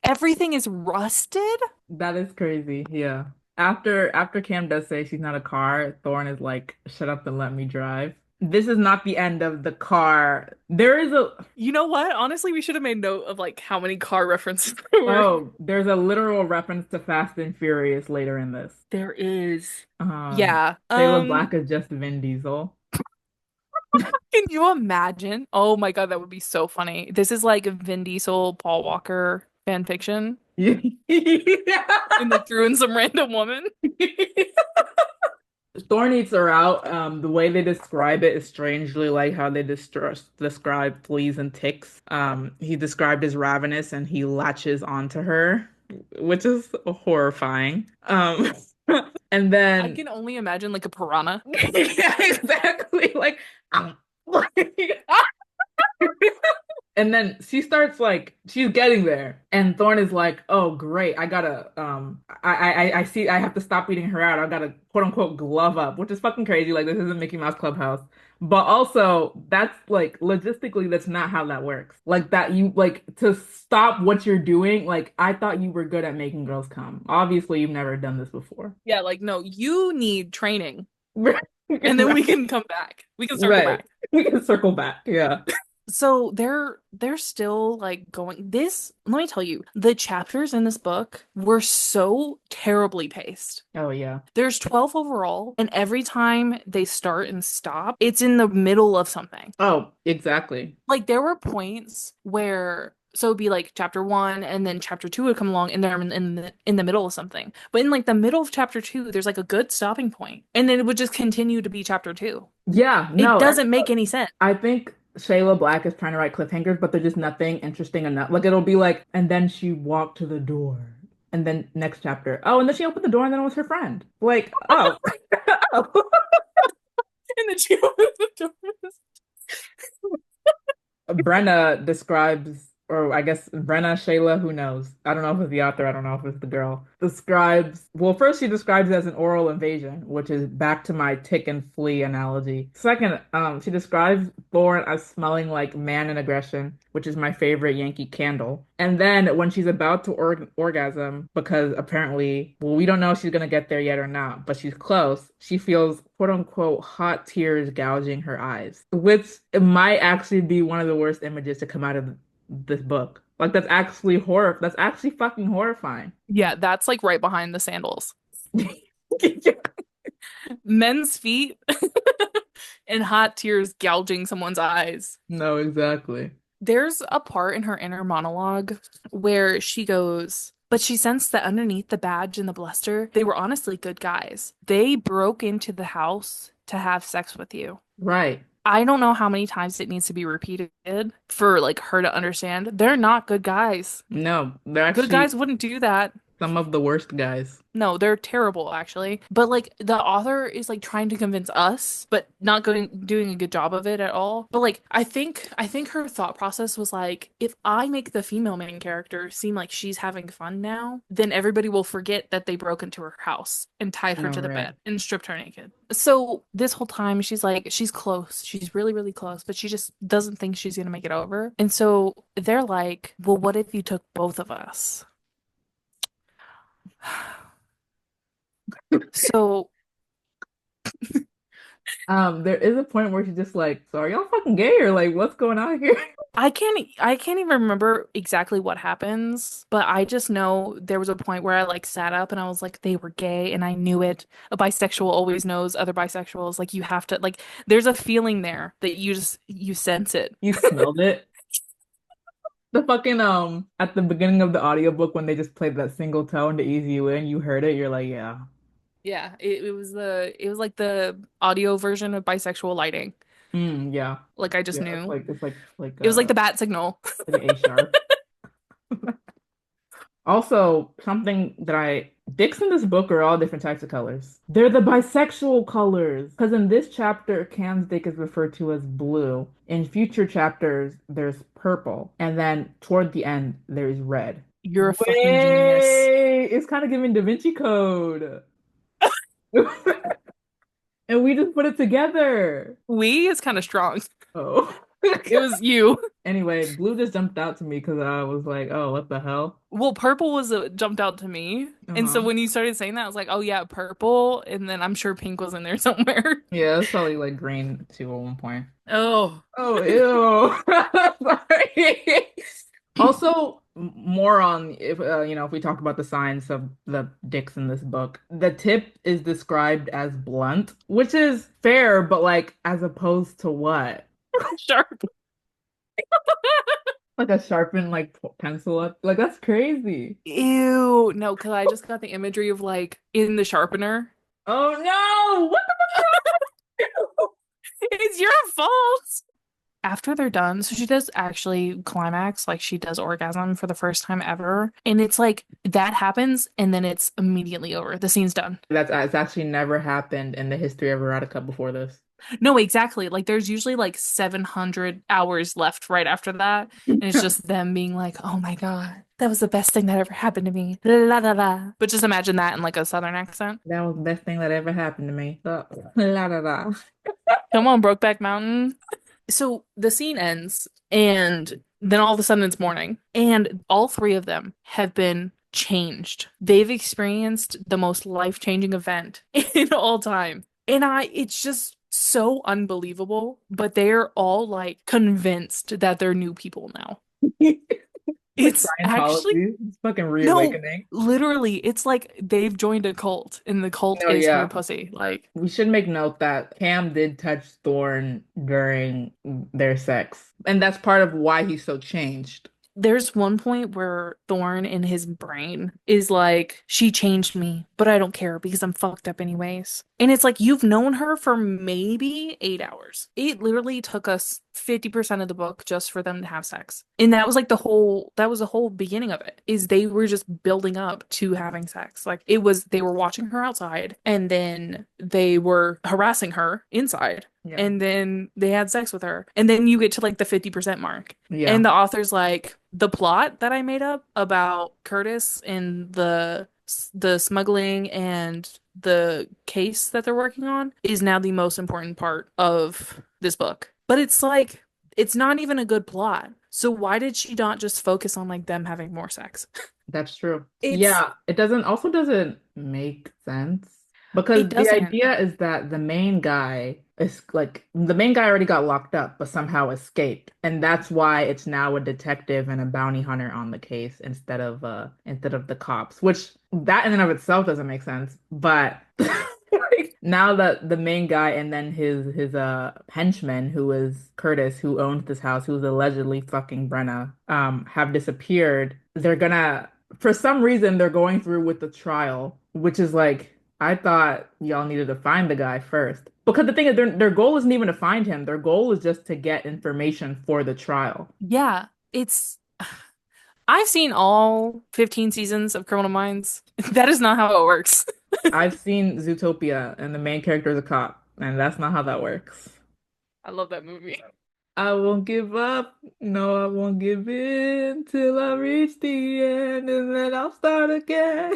Everything is rusted. That is crazy. Yeah. After Cam does say she's not a car, Thorne is like, shut up and let me drive. This is not the end of the car. There is a You know what? Honestly, we should have made note of like how many car references there were. oh, there's a literal reference to Fast and Furious later in this. There is. Um, Yeah. Shayla Black is just Vin Diesel. Can you imagine? Oh my God, that would be so funny. This is like Vin Diesel, Paul Walker fan fiction, and like threw in some random woman. Thorn eats her out. The way they describe it is strangely like how they describe fleas and ticks. He described as ravenous and he latches onto her, which is horrifying. And I then can only imagine like a piranha. yeah, exactly. Like, and then she starts like she's getting there, and Thorne is like, "Oh, great! I gotta I see I have to stop eating her out. I gotta quote unquote glove up," which is fucking crazy. Like this isn't Mickey Mouse Clubhouse, but also that's like logistically that's not how that works. Like that you like to stop what you're doing. Like I thought you were good at making girls come. Obviously, you've never done this before. Yeah, like no, you need training, Right. and then we can come back. We can circle Right. back. We can circle back. Yeah. So they're still like going this, let me tell you, the chapters in this book were so terribly paced. Oh yeah. There's 12 overall, and every time they start and stop, it's in the middle of something. Oh, exactly. Like there were points where so it'd be like chapter one, and then chapter two would come along, and they're in the middle of something. But in like the middle of chapter two, there's like a good stopping point, and then it would just continue to be chapter two. Yeah, It no, doesn't make any sense. I think Shayla Black is trying to write cliffhangers, but they're just nothing interesting enough. Like it'll be like, and then she walked to the door, and then next chapter, oh, and then she opened the door, and then it was her friend. Like, oh, oh. And then she opens the door. Brenna describes, or I guess Brenna, Shayla, who knows? I don't know if it's the author, I don't know if it's the girl. Describes, well, first she describes it as an oral invasion, which is back to my tick and flee analogy. Second, she describes Thorne as smelling like man and aggression, which is my favorite Yankee candle. And then when she's about to orgasm, because apparently, well, we don't know if she's gonna get there yet or not, but she's close, she feels quote unquote hot tears gouging her eyes, which might actually be one of the worst images to come out of this book. Like that's actually horror. That's actually fucking horrifying. Yeah, that's like right behind the sandals. Men's feet and hot tears gouging someone's eyes. No, exactly. There's a part in her inner monologue where she goes, but she sensed that underneath the badge and the bluster, they were honestly good guys. They broke into the house to have sex with you. Right. I don't know how many times it needs to be repeated for like her to understand. They're not good guys. No, they're Good actually guys wouldn't do that. some of the worst guys. No, they're terrible actually. But like the author is like trying to convince us, but not doing a good job of it at all. But like I think her thought process was like if I make the female main character seem like she's having fun now, then everybody will forget that they broke into her house and tied her Oh, to the right. bed and stripped her naked. So this whole time she's like she's close. She's really really close, but she just doesn't think she's going to make it over. And so they're like, "Well, what if you took both of us?" So There is a point where she's just like, so are y'all fucking gay or like what's going on here? I can't even remember exactly what happens, but I just know there was a point where I like sat up and I was like they were gay and I knew it. A bisexual always knows other bisexuals. Like you have to like there's a feeling there that you sense it. You smelled it. The fucking at the beginning of the audiobook when they just played that single tone to ease you in, you heard it, you're like, yeah. Yeah, it was like the audio version of bisexual lighting. Yeah. Like I just Yeah, knew. it's like It was like the bat signal. like an A sharp. Also, something that I dicks in this book are all different types of colors. They're the bisexual colors. Because in this chapter, Cam's dick is referred to as blue. In future chapters, there's purple. And then toward the end, there's red. You're a fucking genius. Wait, it's kind of giving Da Vinci Code. And we just put it together. We is kind of strong. Oh. It was you. Anyway, blue just jumped out to me because I was like, oh, what the hell? Well, purple was jumped out to me. And so Uh-huh. when you started saying that, I was like, oh yeah, purple. And then I'm sure pink was in there somewhere. Yeah, it's probably like green too at one point. Oh, Oh, ew. Sorry. Also, more on if if we talk about the science of the dicks in this book, the tip is described as blunt, which is fair, but like as opposed to what? sharp. Like a sharpened like pencil up. Like that's crazy. Ew. No, because I just got the imagery of like in the sharpener. Oh no! What It's your fault. After they're done, so she does actually climax, like she does orgasm for the first time ever. And it's like that happens and then it's immediately over. The scene's done. That's it's actually never happened in the history of erotica before this. No, exactly. Like there's usually like 700 hours left right after that. And it's just them being like, oh my God, that was the best thing that ever happened to me. La la la la. But just imagine that in like a southern accent. That was the best thing that ever happened to me. La la la. Come on, Brokeback Mountain. So the scene ends, and then all of a sudden it's morning, and all three of them have been changed. They've experienced the most life-changing event in all time. And it's just so unbelievable, but they're all like convinced that they're new people now. Like It's actually Scientology. It's fucking no, reawakening. literally, it's like they've joined a cult, and the cult No, is her yeah. pussy. Like, We should make note that Cam did touch Thorne during their sex. And that's part of why he's so changed. there's one point where Thorne in his brain is like, she changed me, but I don't care because I'm fucked up anyways. And it's like you've known her for maybe 8 hours. It literally took us 50% of the book just for them to have sex. And that was like that was the whole beginning of it, is they were just building up to having sex. Like it was, they were watching her outside and then they were harassing her inside. Yeah. And then they had sex with her. And then you get to like the 50% mark. Yeah. And the author's like, the plot that I made up about Curtis and the smuggling and the case that they're working on is now the most important part of this book. But it's like it's not even a good plot. So why did she not just focus on like them having more sex? That's true. It's Yeah, it doesn't make sense it because the doesn't. idea is that the main guy already got locked up but somehow escaped. And that's why it's now a detective and a bounty hunter on the case instead of the cops, which that in and of itself doesn't make sense. But like, now that the main guy and then his henchman, who is Curtis, who owns this house, who's allegedly fucking Brenna, have disappeared, they're gonna for some reason they're going through with the trial, which is like I thought y'all needed to find the guy first. Because the thing is their goal isn't even to find him. Their goal is just to get information for the trial. Yeah, it's I've seen all 15 seasons of Criminal Minds. That is not how it works. I've seen Zootopia and the main character is a cop, and that's not how that works. I love that movie. I won't give up. No, I won't give in till I reach the end and then I'll start again.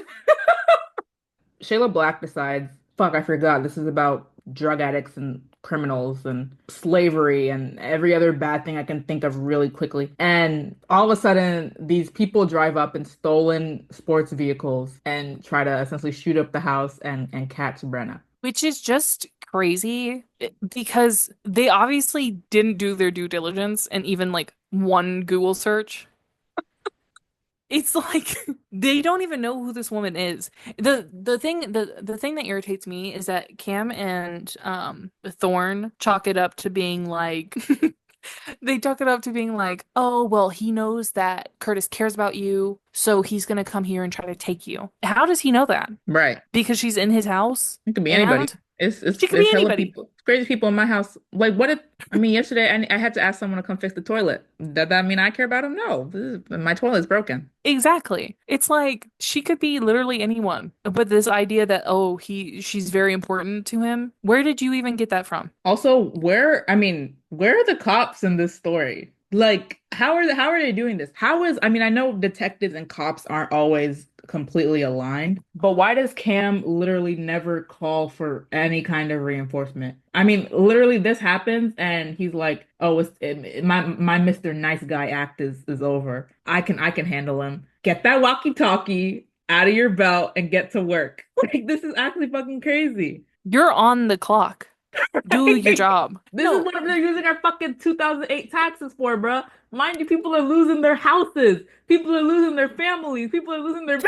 Shayla Black decides, fuck, I forgot. This is about drug addicts and criminals and slavery and every other bad thing I can think of really quickly. And all of a sudden, these people drive up in stolen sports vehicles and try to essentially shoot up the house and catch Brenna. Which is just crazy because they obviously didn't do their due diligence and even like one Google search. It's like they don't even know who this woman is. The thing that irritates me is that Cam and Thorne chalk it up to being like they chalk it up to being like, "Oh, well, he knows that Curtis cares about you, so he's gonna come here and try to take you." How does he know that? Right. Because she's in his house It could be anybody. and It's it's she could be it's hella anybody. people. It's crazy people in my house. Like, what if? I mean, yesterday I had to ask someone to come fix the toilet. Does that mean I care about him? No, my toilet's broken. Exactly. It's like she could be literally anyone. But this idea that, oh, she's very important to him, where did you even get that from? Also, where are the cops in this story? Like, how are they doing this? I mean, I know detectives and cops aren't always completely aligned, but why does Cam literally never call for any kind of reinforcement? I mean, literally this happens and he's like, "Oh, my Mr. Nice Guy act is over. I can handle him. Get that walkie-talkie out of your belt and get to work." Like, this is actually fucking crazy. You're on the clock. Do your Like, job. this is No, what they're using our fucking 2008 taxes for, bruh. Mind you, people are losing their houses. People are losing their families. People are losing their.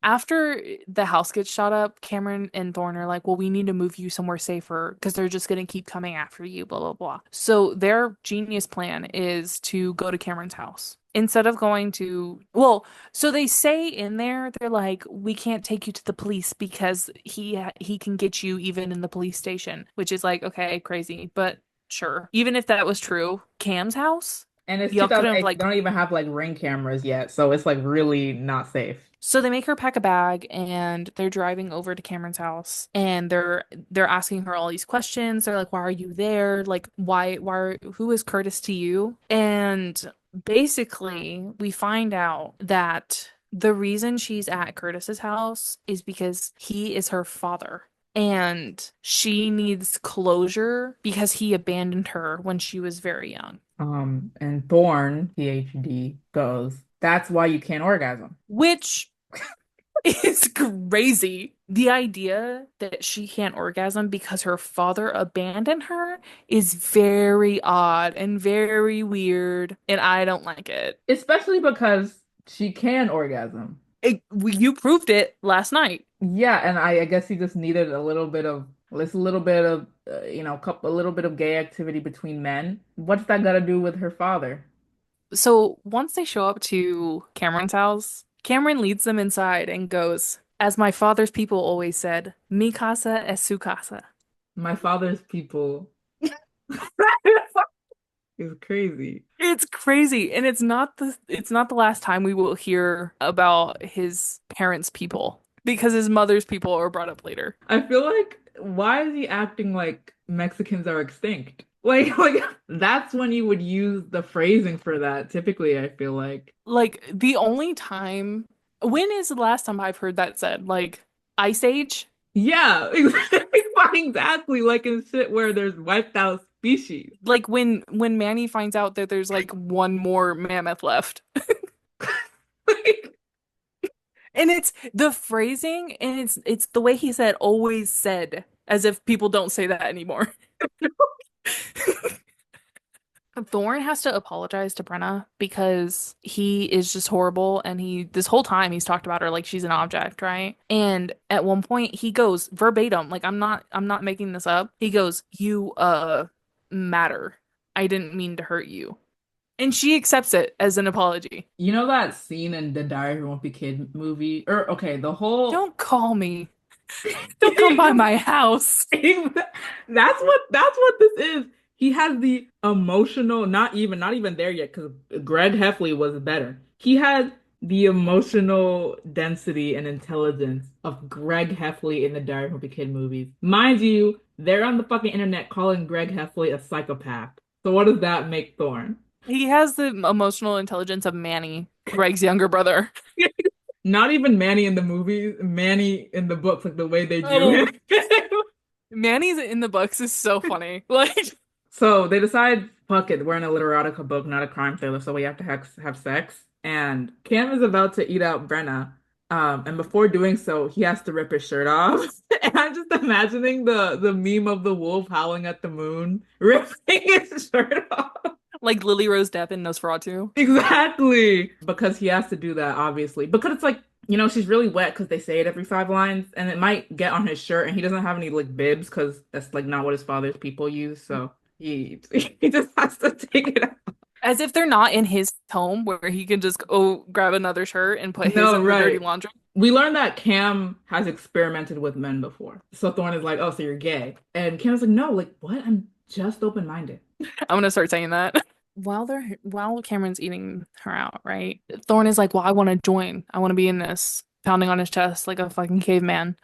after the house gets shot up, Cameron and Thorne are like, well, we need to move you somewhere safer because they're just going to keep coming after you, blah, blah, blah. So their genius plan is to go to Cameron's house. Instead of going to, well, so they say in there, they're like, we can't take you to the police because he can get you even in the police station, which is like, okay, crazy, but sure. Even if that was true, Cam's house, And it's y'all could have 2008. They like don't even have like ring cameras yet, so it's like really not safe. so they make her pack a bag and they're driving over to Cameron's house and they're asking her all these questions. They're like, "Why are you there? Like, who is Curtis to you?" And basically, we find out that the reason she's at Curtis's house is because he is her father. And she needs closure because he abandoned her when she was very young. And Thorne, PhD, goes, "That's why you can't orgasm." Which is crazy. The idea that she can't orgasm because her father abandoned her is very odd and very weird, and I don't like it. Especially because she can orgasm. You proved it last night. Yeah, and I guess he just needed a little bit of, a little bit of gay activity between men. What's that got to do with her father? So once they show up to Cameron's house, Cameron leads them inside and goes, As my father's people always said, mi casa es su casa. My father's people is crazy. It's crazy, and it's not the last time we will hear about his parents' people because his mother's people are brought up later. I feel like why is he acting like Mexicans are extinct? Like that's when you would use the phrasing for that. Typically, I feel like. Like the only time, when is the last time I've heard that said? Like Ice Age? Yeah, exactly. Like in shit where there's wiped out species. Like when Manny finds out that there's like one more mammoth left. Like, And it's the phrasing and it's the way he said always said, as if people don't say that anymore. Thorne has to apologize to Brenna because he is just horrible and he this whole time he's talked about her like she's an object, right? And at one point he goes verbatim, like I'm not making this up. He goes, "You matter. I didn't mean to hurt you." And she accepts it as an apology. you know that scene in the Diary of a Wimpy Kid movie? Or okay, the whole Don't call me. Don't come by my house. that's what this is. He has the emotional, not even there yet, because Greg Heffley was better. He had the emotional density and intelligence of Greg Heffley in the Diary of a Wimpy Kid movies. Mind you, they're on the fucking internet calling Greg Heffley a psychopath. So what does that make Thorne? He has the emotional intelligence of Manny, Greg's younger brother. Not even Manny in the movies, Manny in the books, like the way they drew Oh, him. Manny's in the books is so funny. Like, So they decide, fuck it, we're in a literotica book, not a crime thriller, so we have to have sex. And Cam is about to eat out Brenna. And before doing so, he has to rip his shirt off. And I'm just imagining the meme of the wolf howling at the moon, ripping his shirt off. like Lily Rose Depp in Nosferatu. Exactly. Because he has to do that, obviously. Because it's like, she's really wet because they say it every 5 lines, and it might get on his shirt, and he doesn't have any like bibs because that's like not what his father's people use. So he just has to take it out. As if they're not in his home where he can just go grab another shirt and put his No, in the dirty right. laundry. We learned that Cam has experimented with men before. So Thorne is like, "Oh, so you're gay?" And Cam's like, "No, like what? I'm just open-minded." I'm gonna start saying that. While Cameron's eating her out, right? Thorne is like, "Well, I want to join. I want to be in this," pounding on his chest like a fucking caveman.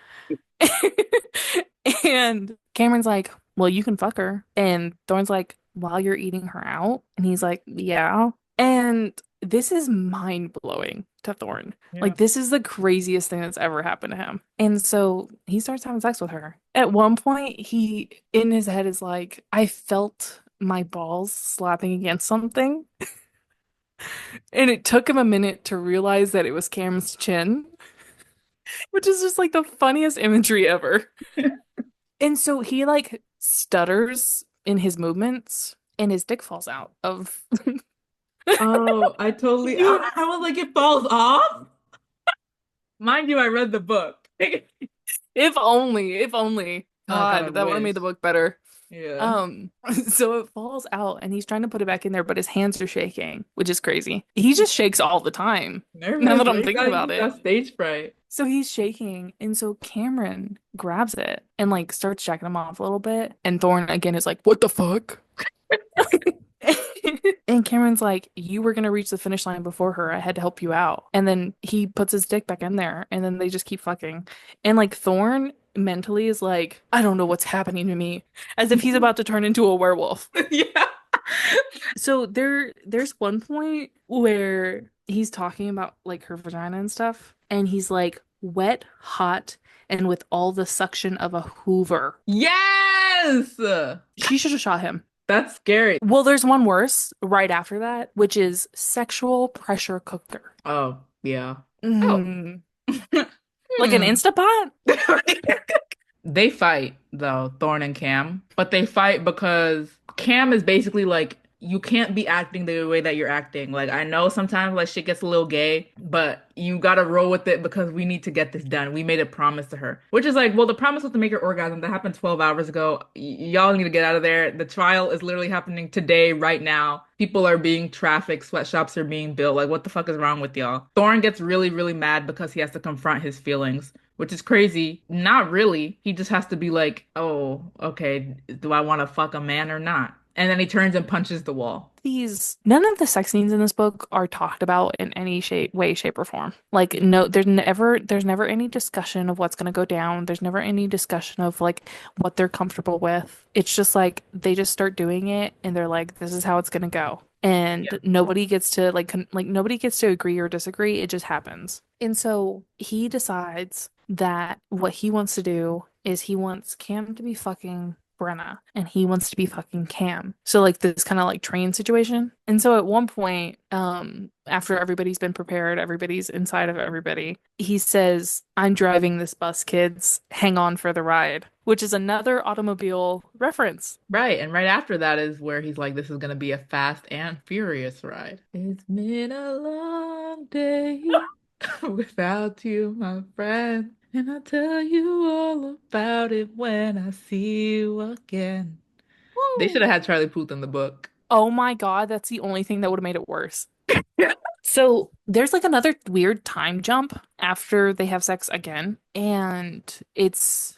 And Cameron's like, "Well, you can fuck her." And Thorne's like, "While you're eating her out?" And he's like, "Yeah." And this is mind blowing to Thorne. Yeah. Like, this is the craziest thing that's ever happened to him. And so he starts having sex with her. At one point, he in his head is like, I felt my balls slapping against something. And it took him a minute to realize that it was Cam's chin, which is just like the funniest imagery ever. And so he like stutters in his movements and his dick falls out of Oh, I totally. you. I was like, it falls off. Mind you, I read the book. If only, if only. Oh God, I God, that would have wish. made the book better. Yeah. So it falls out and he's trying to put it back in there, but his hands are shaking, which is crazy. He just shakes all the time, now Nervous, that right? I'm thinking You about just it. got stage fright. So he's shaking, and so Cameron grabs it and like starts jacking him off a little bit. And Thorne again is like, "What the fuck?" And Cameron's like, "You were gonna reach the finish line before her. I had to help you out." And then he puts his dick back in there, and then they just keep fucking. And like Thorne mentally is like, "I don't know what's happening to me," as if he's about to turn into a werewolf. Yeah. So there's one point where he's talking about like her vagina and stuff, and he's like, "Wet, hot, and with all the suction of a Hoover." Yes. She should have shot him. That's scary. Well, there's one worse right after that, which is sexual pressure cooker. Oh, yeah. Oh. Mm. Like an Hmm. Instapot? They fight though, Thorne and Cam, but they fight because Cam is basically like, you can't be acting the way that you're acting. Like, I know sometimes like shit gets a little gay, but you gotta roll with it because we need to get this done. We made a promise to her, which is like, well, the promise was to make her orgasm. That happened 12 hours ago. Y'all need to get out of there. The trial is literally happening today, right now. People are being trafficked, sweatshops are being built. Like, what the fuck is wrong with y'all? Thorne gets really, really mad because he has to confront his feelings, which is crazy. Not really. He just has to be like, oh, okay, do I want to fuck a man or not? And then he turns and punches the wall. These none of the sex scenes in this book are talked about in any way, shape, or form. Like no, there's never any discussion of what's gonna go down. There's never any discussion of like what they're comfortable with. It's just like they just start doing it and they're like, this is how it's gonna go. Yeah. And nobody gets to like nobody gets to agree or disagree. It just happens. And so he decides that what he wants to do is he wants Cam to be fucking Brenna and he wants to be fucking Cam. So like this kind of like train situation. And so at one point, after everybody's been prepared, everybody's inside of everybody, he says, I'm driving this bus, kids. Hang on for the ride, which is another automobile reference. Right. And right after that is where he's like, this is going to be a fast and furious ride. It's been a long day without you, my friend. And I'll tell you all about it when I see you again. They should have Woo! had Charlie Puth in the book. Oh my God, that's the only thing that would have made it worse. So there's like another weird time jump after they have sex again, and it's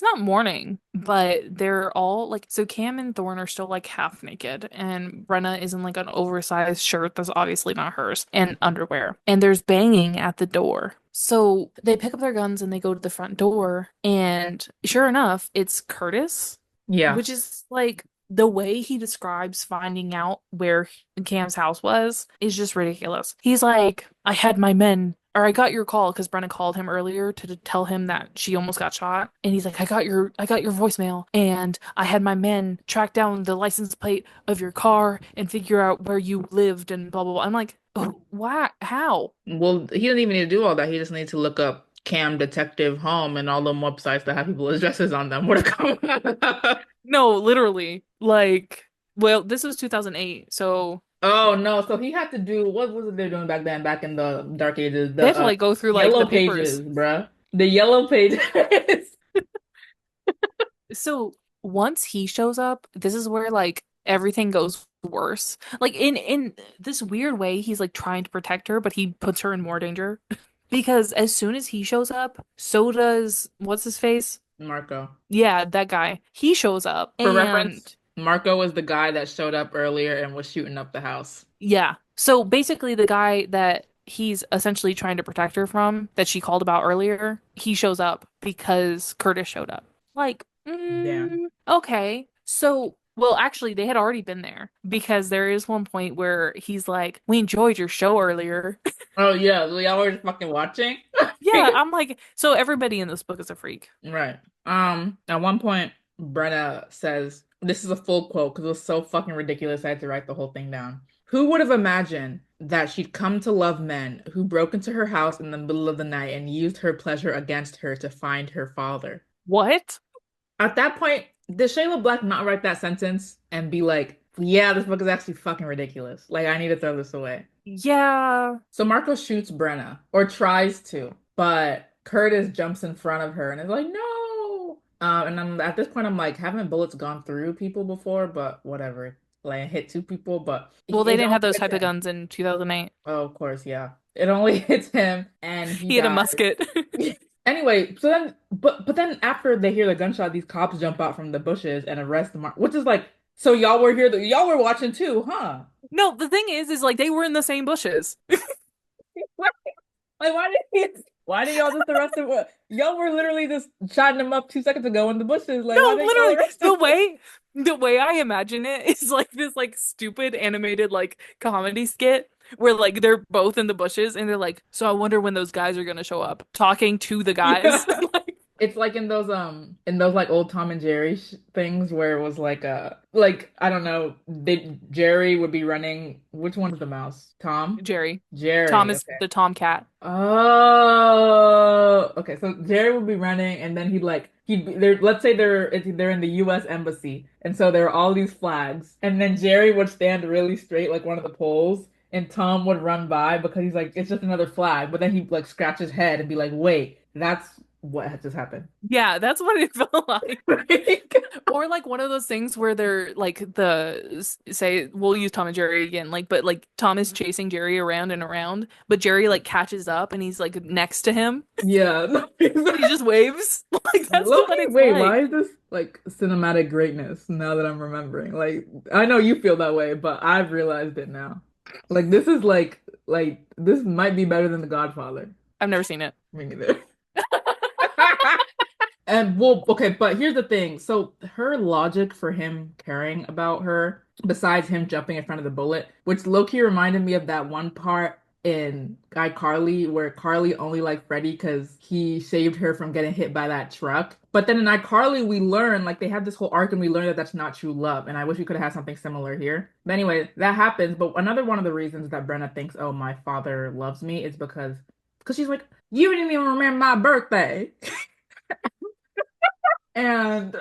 not morning, but they're all like so Cam and Thorne are still like half naked, and Brenna is in like an oversized shirt that's obviously not hers and underwear, and there's banging at the door. So they pick up their guns and they go to the front door, and sure enough, it's Curtis, Yeah. which is like the way he describes finding out where Cam's house was is just ridiculous. He's like, I had my men, or I got your call because Brenna called him earlier to tell him that she almost got shot. And he's like, I got your voicemail, and I had my men track down the license plate of your car and figure out where you lived and blah blah blah. I'm like, oh, why? How? Well, he doesn't even need to do all that. He just needs to look up Cam Detective Home and all the websites that have people's addresses on them. What a come. No, literally. Like, well, this was 2008, so Oh no, so he had to do what was it they doing back then, back in the dark ages? they The had to like go through like the yellow pages, papers. bruh. The yellow pages. So once he shows up, this is where like everything goes worse. Like in this weird way, he's like trying to protect her, but he puts her in more danger. Because as soon as he shows up, so does what's his face? Marco. Yeah, that guy. He shows up For and reference, Marco was the guy that showed up earlier and was shooting up the house. yeah. So basically the guy that he's essentially trying to protect her from that she called about earlier, he shows up because Curtis showed up. Like, Damn. okay. So, well, actually, they had already been there because there is one point where he's like, we enjoyed your show earlier. Oh yeah, so y'all were just fucking watching? Yeah, I'm like, so everybody in this book is a freak. Right. At one point, Brenna says, this is a full quote because it was so fucking ridiculous. I had to write the whole thing down. Who would have imagined that she'd come to love men who broke into her house in the middle of the night and used her pleasure against her to find her father? What? At that point, did Shayla Black not write that sentence and be like, yeah, this book is actually fucking ridiculous. Like, I need to throw this away. Yeah. So Marco shoots Brenna, or tries to, but Curtis jumps in front of her and is like, no. And I'm at this point, I'm like, haven't bullets gone through people before? But whatever. Like, hit two people, but Well, they it didn't only have those hits type of him. guns in 2008. Oh, of course, yeah. It only hits him and he He had a dies. musket. Anyway, so then, but then after they hear the gunshot, these cops jump out from the bushes and arrest Mark, which is like, so y'all were here, y'all were watching too, huh? No, the thing is like they were in the same bushes. Like, why did y'all just arrest him? Y'all were literally just shotting him up 2 seconds ago in the bushes. Like, why No, didn't y'all literally, arrest him? the way I imagine it is like this like stupid animated like comedy skit where like they're both in the bushes and they're like, so I wonder when those guys are gonna show up, talking to the Yeah. guys. Like, It's like in those like old Tom and Jerry things where it was like I don't know, Jerry would be running. Which one's the mouse? Tom? Jerry. Tom Jerry. is Okay. the tomcat. Oh, okay. So Jerry would be running, and then he'd be there. Let's say they're in the U.S. embassy, and so there are all these flags, and then Jerry would stand really straight like one of the poles, and Tom would run by because he's like, it's just another flag. But then he'd like scratch his head and be like, wait, what had just happened. Yeah, that's what it felt like. Like, Or like one of those things where they're like say we'll use Tom and Jerry again, like but like Tom is chasing Jerry around and around, but Jerry like catches up and he's like next to him yeah. and he just waves. Like that's what Loki, it's wait, why like. is this like cinematic greatness now that I'm remembering? Like, I know you feel that way, but I've realized it now. Like, this is like this might be better than The Godfather. I've never seen it. Me neither. And well, okay, but here's the thing. So her logic for him caring about her, besides him jumping in front of the bullet, which low-key reminded me of that one part in iCarly where Carly only liked Freddie because he saved her from getting hit by that truck. But then in iCarly, we learn like they have this whole arc and we learn that that's not true love. And I wish we could have had something similar here. But anyway, that happens. But another one of the reasons that Brenna thinks, oh, my father loves me is because she's like, you didn't even remember my birthday. And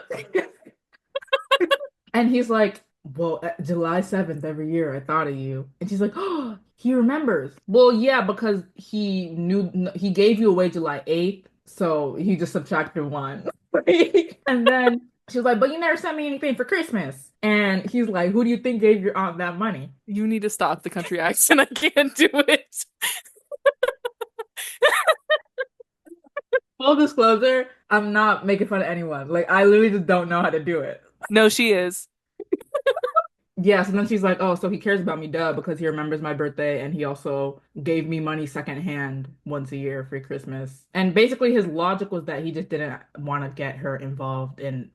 and he's like, well, July 7th every year I thought of you. And she's like, oh, he remembers. Well, yeah, because he knew he gave you away July 8th, so he just subtracted one. And then she's like, but you never sent me anything for Christmas. And he's like, who do you think gave your aunt that money? You need to stop the country accent. I can't do it. Full disclosure, I'm not making fun of anyone. Like, I literally just don't know how to do it. No, she is. Yes, and then she's like, "Oh, so he cares about me, duh, because he remembers my birthday and he also gave me money secondhand once a year for Christmas." And basically his logic was that he just didn't want to get her involved in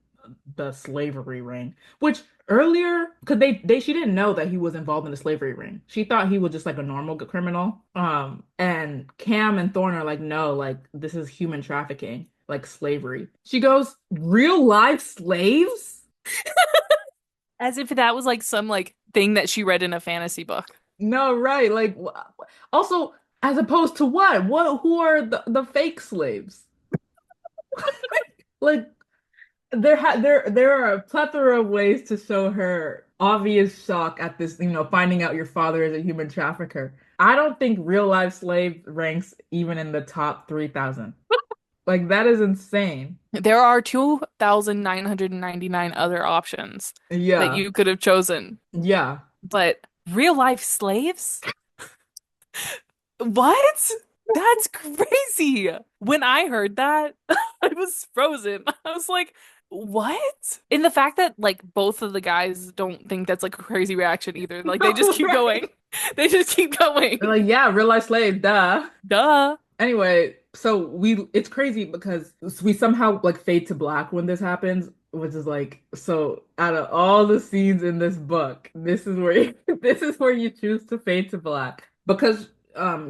the slavery ring, which earlier, because they she didn't know that he was involved in the slavery ring. She thought he was just like a normal criminal. And Cam and Thorne are like, "No, like this is human trafficking, like slavery." She goes, "Real life slaves?" As if that was like some like thing that she read in a fantasy book. No, right. Like, also, as opposed to what? What? Who are the fake slaves? Like, there are a plethora of ways to show her obvious shock at this, finding out your father is a human trafficker. I don't think real life slave ranks even in the top 3,000. Like, that is insane. There are 2,999 other options that Yeah. you could have chosen, Yeah. but real life slaves? What? That's crazy. When I heard that, I was frozen. I was like, what? And the fact that like both of the guys don't think that's like a crazy reaction either. Like they just keep Right. going. They just keep They're going. like, yeah, real life slave, duh. Duh. Anyway, so it's crazy because we somehow like fade to black when this happens, which is like so out of all the scenes in this book, this is where this is where you choose to fade to black because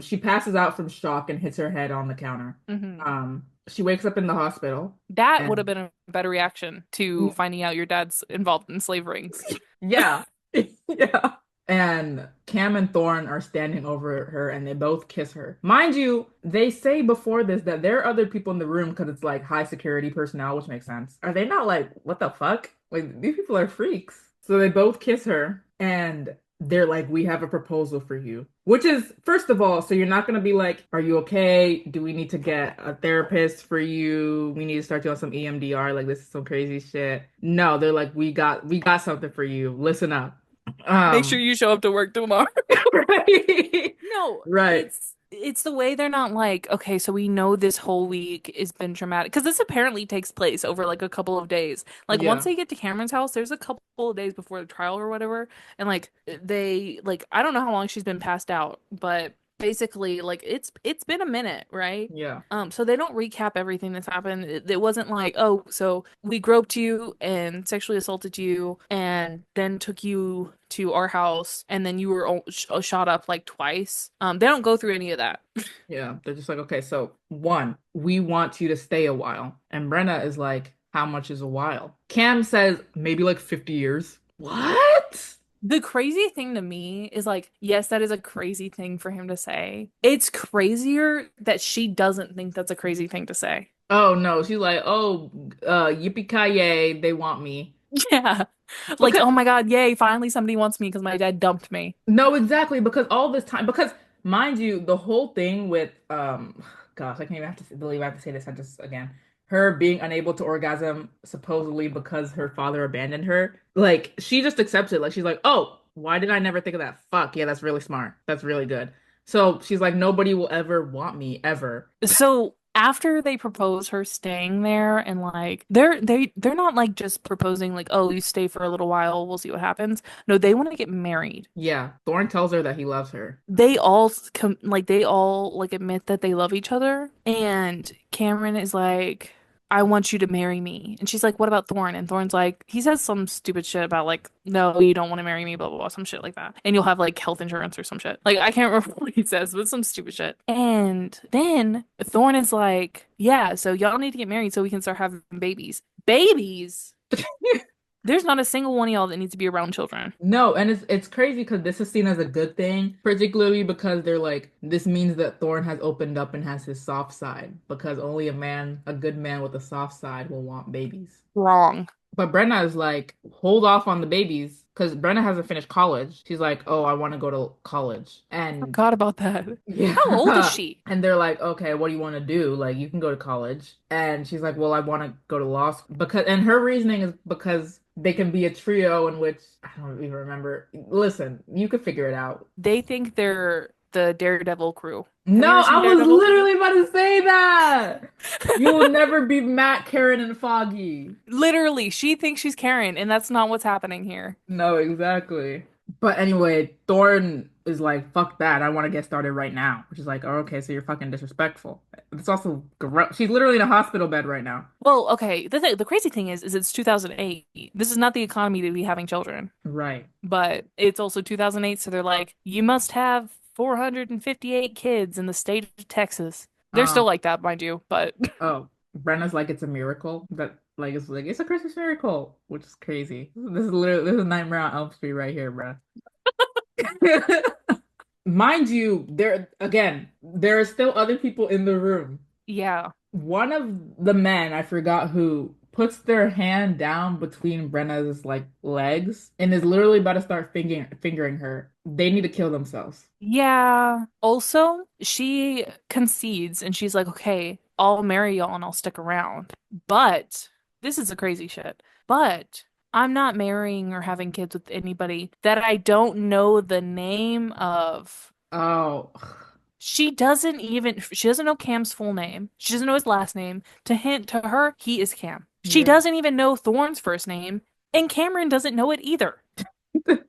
she passes out from shock and hits her head on the counter. Hmm. She wakes up in the hospital That would have and been a better reaction to finding out your dad's involved in slave rings. yeah. Yeah. And Cam and Thorne are standing over her and they both kiss her. Mind you, they say before this that there are other people in the room because it's like high security personnel, which makes sense. Are they not like, what the fuck? Like, these people are freaks. So they both kiss her and they're like, we have a proposal for you. Which is, first of all, so you're not going to be like, are you okay? Do we need to get a therapist for you? We need to start doing some EMDR. Like, this is some crazy shit. No, they're like, we got something for you. Listen up. Make sure Um, you show up to work tomorrow. right. No, Right. it's the way they're not like, okay, so we know this whole week has been traumatic because this apparently takes place over like a couple of days. Like once Yeah. they get to Cameron's house, there's a couple of days before the trial or whatever, and like they like I don't know how long she's been passed out, but basically like it's been a minute, right? Yeah. So they don't recap everything that's happened. It wasn't like, oh, so we groped you and sexually assaulted you and then took you to our house and then you were shot up like twice. They don't go through any of that. Yeah. They're just like, okay, so one, we want you to stay a while. And Brenna is like, how much is a while? Cam says maybe like 50 years. What? The crazy thing to me is like, yes, that is a crazy thing for him to say. It's crazier that she doesn't think that's a crazy thing to say. Oh no. She's like, oh, yippee-ki-yay, they want me. Yeah. Like, Because oh my God, yay, finally somebody wants me because my dad dumped me. no, exactly, because all this time, because mind you, the whole thing with gosh, I can't even have to believe I have to say this. I just again, her being unable to orgasm supposedly because her father abandoned her. Like she just accepts it. Like she's like, oh, why did I never think of that? Fuck yeah, that's really smart. That's really good. So she's like, nobody will ever want me ever. So after they propose her staying there and like they're not like just proposing like, oh, you stay for a little while, we'll see what happens. No, they want to get married. Yeah, Thorne tells her that he loves her. They all like admit that they love each other, and Cameron is like, I want you to marry me. And she's like, what about Thorne? And Thorne's like, he says some stupid shit about like, no, you don't want to marry me, blah blah blah, some shit like that. And you'll have like health insurance or some shit. Like I can't remember what he says, but some stupid shit. And then Thorne is like, yeah, so y'all need to get married so we can start having babies. Babies? There's not a single one of y'all that needs to be around children. No, and it's crazy because this is seen as a good thing, particularly because they're like, this means that Thorne has opened up and has his soft side, because only a good man with a soft side will want babies. Wrong. But Brenna is like, hold off on the babies because Brenna hasn't finished college. She's like, oh, I want to go to college. And Forgot about that. yeah. How old is she? And they're like, okay, what do you want to do? Like, you can go to college. And she's like, well, I want to go to law school. And her reasoning is because they can be a trio in which, I don't even remember. Listen, you could figure it out. They think they're the Daredevil crew. Have No, you ever I seen was Daredevil? literally about to say that. You will never be Matt, Karen, and Foggy. Literally, she thinks she's Karen, and that's not what's happening here. No, exactly. But anyway, Thorne is like, fuck that. I want to get started right now. Which is like, oh, okay, so you're fucking disrespectful. It's also gross. She's literally in a hospital bed right now. Well, okay, the crazy thing is it's 2008. This is not the economy to be having children, Right. but it's also 2008, so they're like, you must have 458 kids in the state of Texas. They're still Um, like that, mind you, but oh, Brenna's like, it's a miracle. That like it's a Christmas miracle, which is crazy. This is Nightmare on Elm Street right here, bruh. Mind you, there are still other people in the room. yeah. One of the men, I forgot who, puts their hand down between Brenna's like legs and is literally about to start fingering her. They need to kill themselves. Yeah. Also, she concedes and she's like, okay, I'll marry y'all and I'll stick around. But this is the crazy shit. But I'm not marrying or having kids with anybody that I don't know the name of. Oh, She doesn't know Cam's full name. She doesn't know his last name. To hint to her, he is Cam. She yeah. doesn't even know Thorne's first name, and Cameron doesn't know it either. But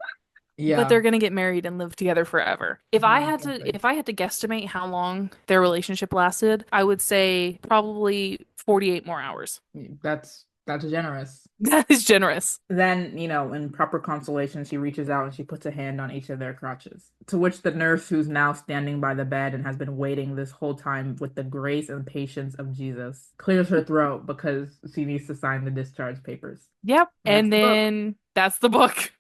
Yeah. they're gonna get married and live together forever. No, exactly. If I had to guesstimate how long their relationship lasted, I would say probably 48 more hours. That's generous. That is generous. Then, in proper consolation, she reaches out and she puts a hand on each of their crotches. To which the nurse, who's now standing by the bed and has been waiting this whole time with the grace and patience of Jesus, clears her throat because she needs to sign the discharge papers. Yep. And that's And the book. then that's the book.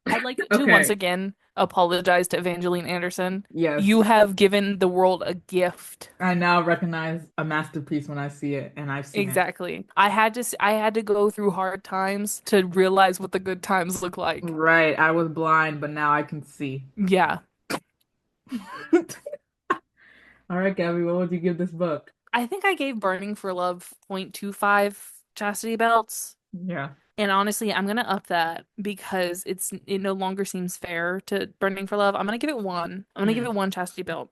I'd like to once Okay. again apologize to Evangeline Anderson. Yes. You have given the world a gift. I now recognize a masterpiece when I see it, and I've seen it. Exactly. I had to go through hard times to realize what the good times look like. Right. I was blind, but now I can see. Yeah. All right, Gabby, what would you give this book? I think I gave Burning for Love 0.25 chastity belts. Yeah. And honestly, I'm gonna up that because it no longer seems fair to Burning for Love. I'm gonna give it one. I'm gonna give Mm. it one chastity belt.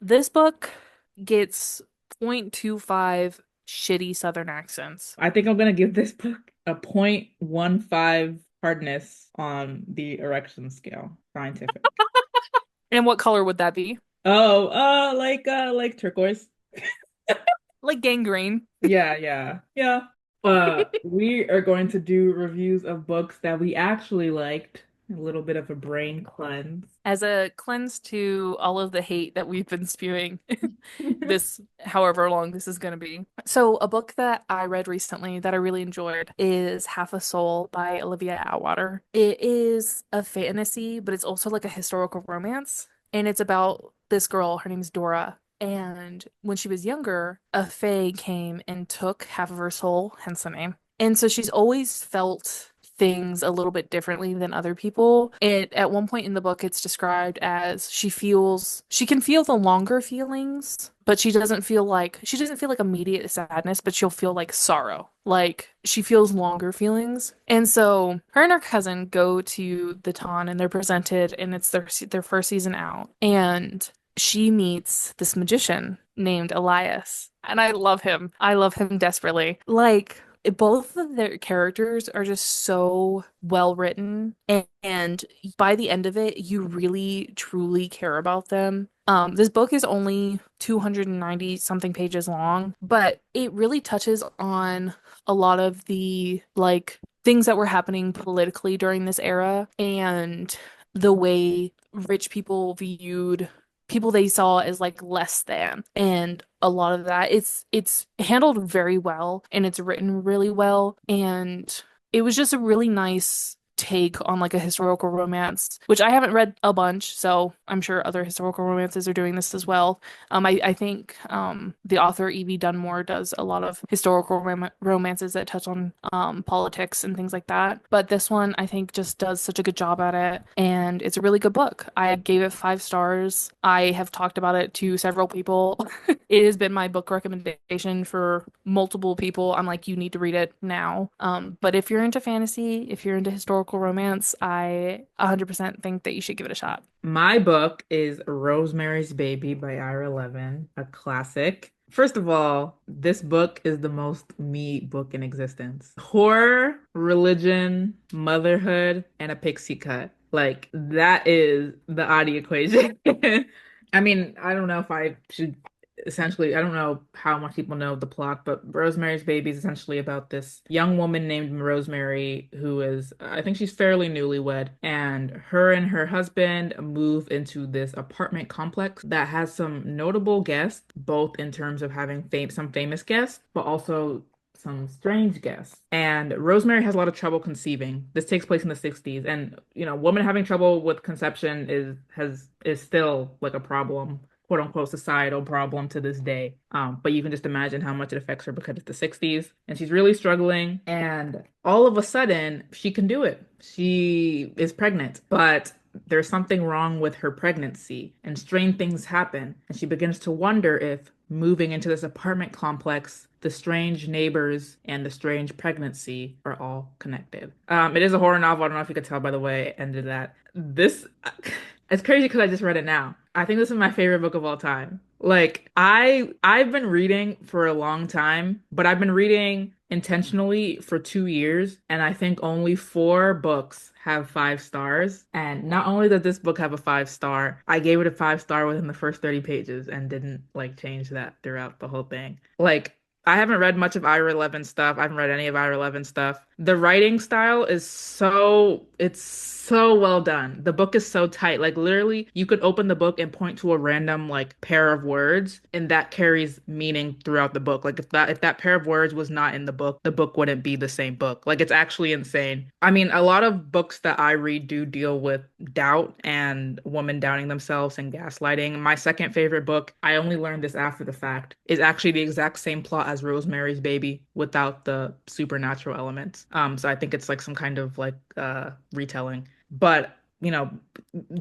This book gets 0.25 shitty Southern accents. I think I'm gonna give this book a 0.15 hardness on the erection scale. Scientific. And what color would that be? Oh, like turquoise. Like gangrene. Yeah, yeah. Yeah. We are going to do reviews of books that we actually liked. A little bit of a brain cleanse. As a cleanse to all of the hate that we've been spewing this however long this is going to be. So, a book that I read recently that I really enjoyed is Half a Soul by Olivia Atwater. It is a fantasy, but it's also like a historical romance. And it's about this girl, her name's Dora. And when she was younger, a fae came and took half of her soul, hence the name. And so she's always felt things a little bit differently than other people. It at one point in the book it's described as she can feel the longer feelings, but she doesn't feel like immediate sadness, but she'll feel like sorrow. Like she feels longer feelings. And so her and her cousin go to the ton and they're presented and it's their first season out. And she meets this magician named Elias. And I love him. I love him desperately. Like, both of their characters are just so well written. And by the end of it, you really truly care about them. This book is only 290 something pages long, but it really touches on a lot of the like things that were happening politically during this era and the way rich people viewed people they saw as like less than. And a lot of that it's handled very well and it's written really well and it was just a really nice take on like a historical romance, which I haven't read a bunch, so I'm sure other historical romances are doing this as well. I think the author Evie Dunmore does a lot of historical romances that touch on politics and things like that. But this one I think just does such a good job at it, and it's a really good book. I gave it 5 stars. I have talked about it to several people. It has been my book recommendation for multiple people. I'm like, you need to read it now. But if you're into fantasy, if you're into historical romance, I 100% think that you should give it a shot. My book is Rosemary's Baby by Ira Levin, a classic. First of all, this book is the most me book in existence. Horror, religion, motherhood, and a pixie cut. Like, that is the odd equation. I mean, I don't know if I should essentially, I don't know how much people know the plot, but Rosemary's Baby is essentially about this young woman named Rosemary who is, I think she's fairly newlywed, and her husband move into this apartment complex that has some notable guests, both in terms of having some famous guests, but also some strange guests. And Rosemary has a lot of trouble conceiving. This takes place in the 60s, and women having trouble with conception is still like a problem, quote unquote societal problem to this day. But you can just imagine how much it affects her because it's the 60s and she's really struggling. And all of a sudden, she can do it. She is pregnant, but there's something wrong with her pregnancy and strange things happen. And she begins to wonder if moving into this apartment complex, the strange neighbors and the strange pregnancy are all connected. It is a horror novel. I don't know if you could tell by the way it ended that. This, it's crazy because I just read it now. I think this is my favorite book of all time. Like I've been reading for a long time, but I've been reading intentionally for 2 years, and I think only 4 books have 5 stars. And not only did this book have a 5 star, I gave it a 5 star within the first 30 pages and didn't like change that throughout the whole thing. Like I haven't read much of Ira Levin stuff. I haven't read any of Ira Levin stuff. The writing style is it's so well done. The book is so tight. Like literally, you could open the book and point to a random like pair of words, and that carries meaning throughout the book. Like if that pair of words was not in the book wouldn't be the same book. Like it's actually insane. I mean, a lot of books that I read do deal with doubt and women doubting themselves and gaslighting. My second favorite book, I only learned this after the fact, is actually the exact same plot as Rosemary's Baby without the supernatural elements. So I think it's like some kind of like retelling. But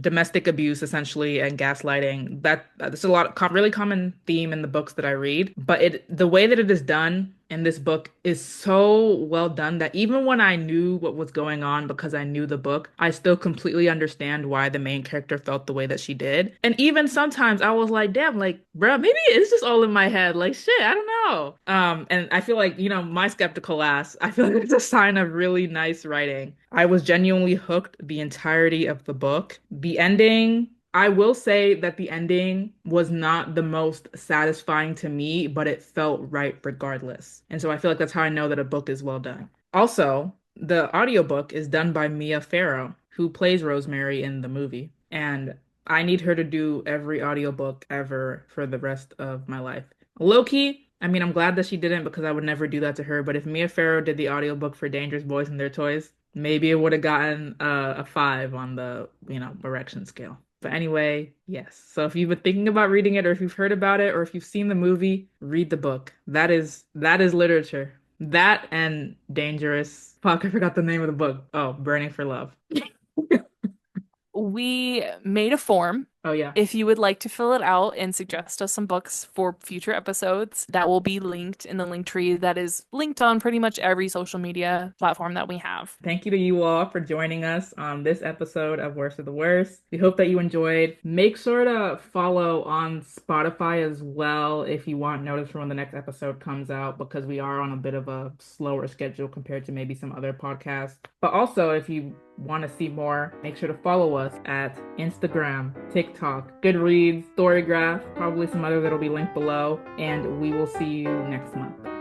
domestic abuse essentially and gaslighting, that's a lot of really common theme in the books that I read. But the way that it is done in this book is so well done that even when I knew what was going on because I knew the book, I still completely understand why the main character felt the way that she did. And even sometimes I was like, damn, like, bruh, maybe it's just all in my head. Like, shit, I don't know. And I feel like, my skeptical ass, I feel like it's a sign of really nice writing. I was genuinely hooked the entirety of the book. The ending, I will say that the ending was not the most satisfying to me, but it felt right regardless. And so I feel like that's how I know that a book is well done. Also, the audiobook is done by Mia Farrow, who plays Rosemary in the movie. And I need her to do every audiobook ever for the rest of my life. Low-key, I mean, I'm glad that she didn't because I would never do that to her. But if Mia Farrow did the audiobook for Dangerous Boys and Their Toys, maybe it would have gotten a 5 on the, erection scale. But anyway, yes. So if you've been thinking about reading it, or if you've heard about it, or if you've seen the movie, read the book. That is literature. That and Dangerous. Fuck, I forgot the name of the book. Oh, Burning for Love. We made a form. Oh yeah. If you would like to fill it out and suggest us some books for future episodes, that will be linked in the link tree that is linked on pretty much every social media platform that we have. Thank you to you all for joining us on this episode of Worst of the Worst. We hope that you enjoyed. Make sure to follow on Spotify as well if you want notice from when the next episode comes out, because we are on a bit of a slower schedule compared to maybe some other podcasts. But also, if you want to see more, make sure to follow us at Instagram, TikTok, Goodreads, Storygraph, probably some others that'll be linked below, and we will see you next month.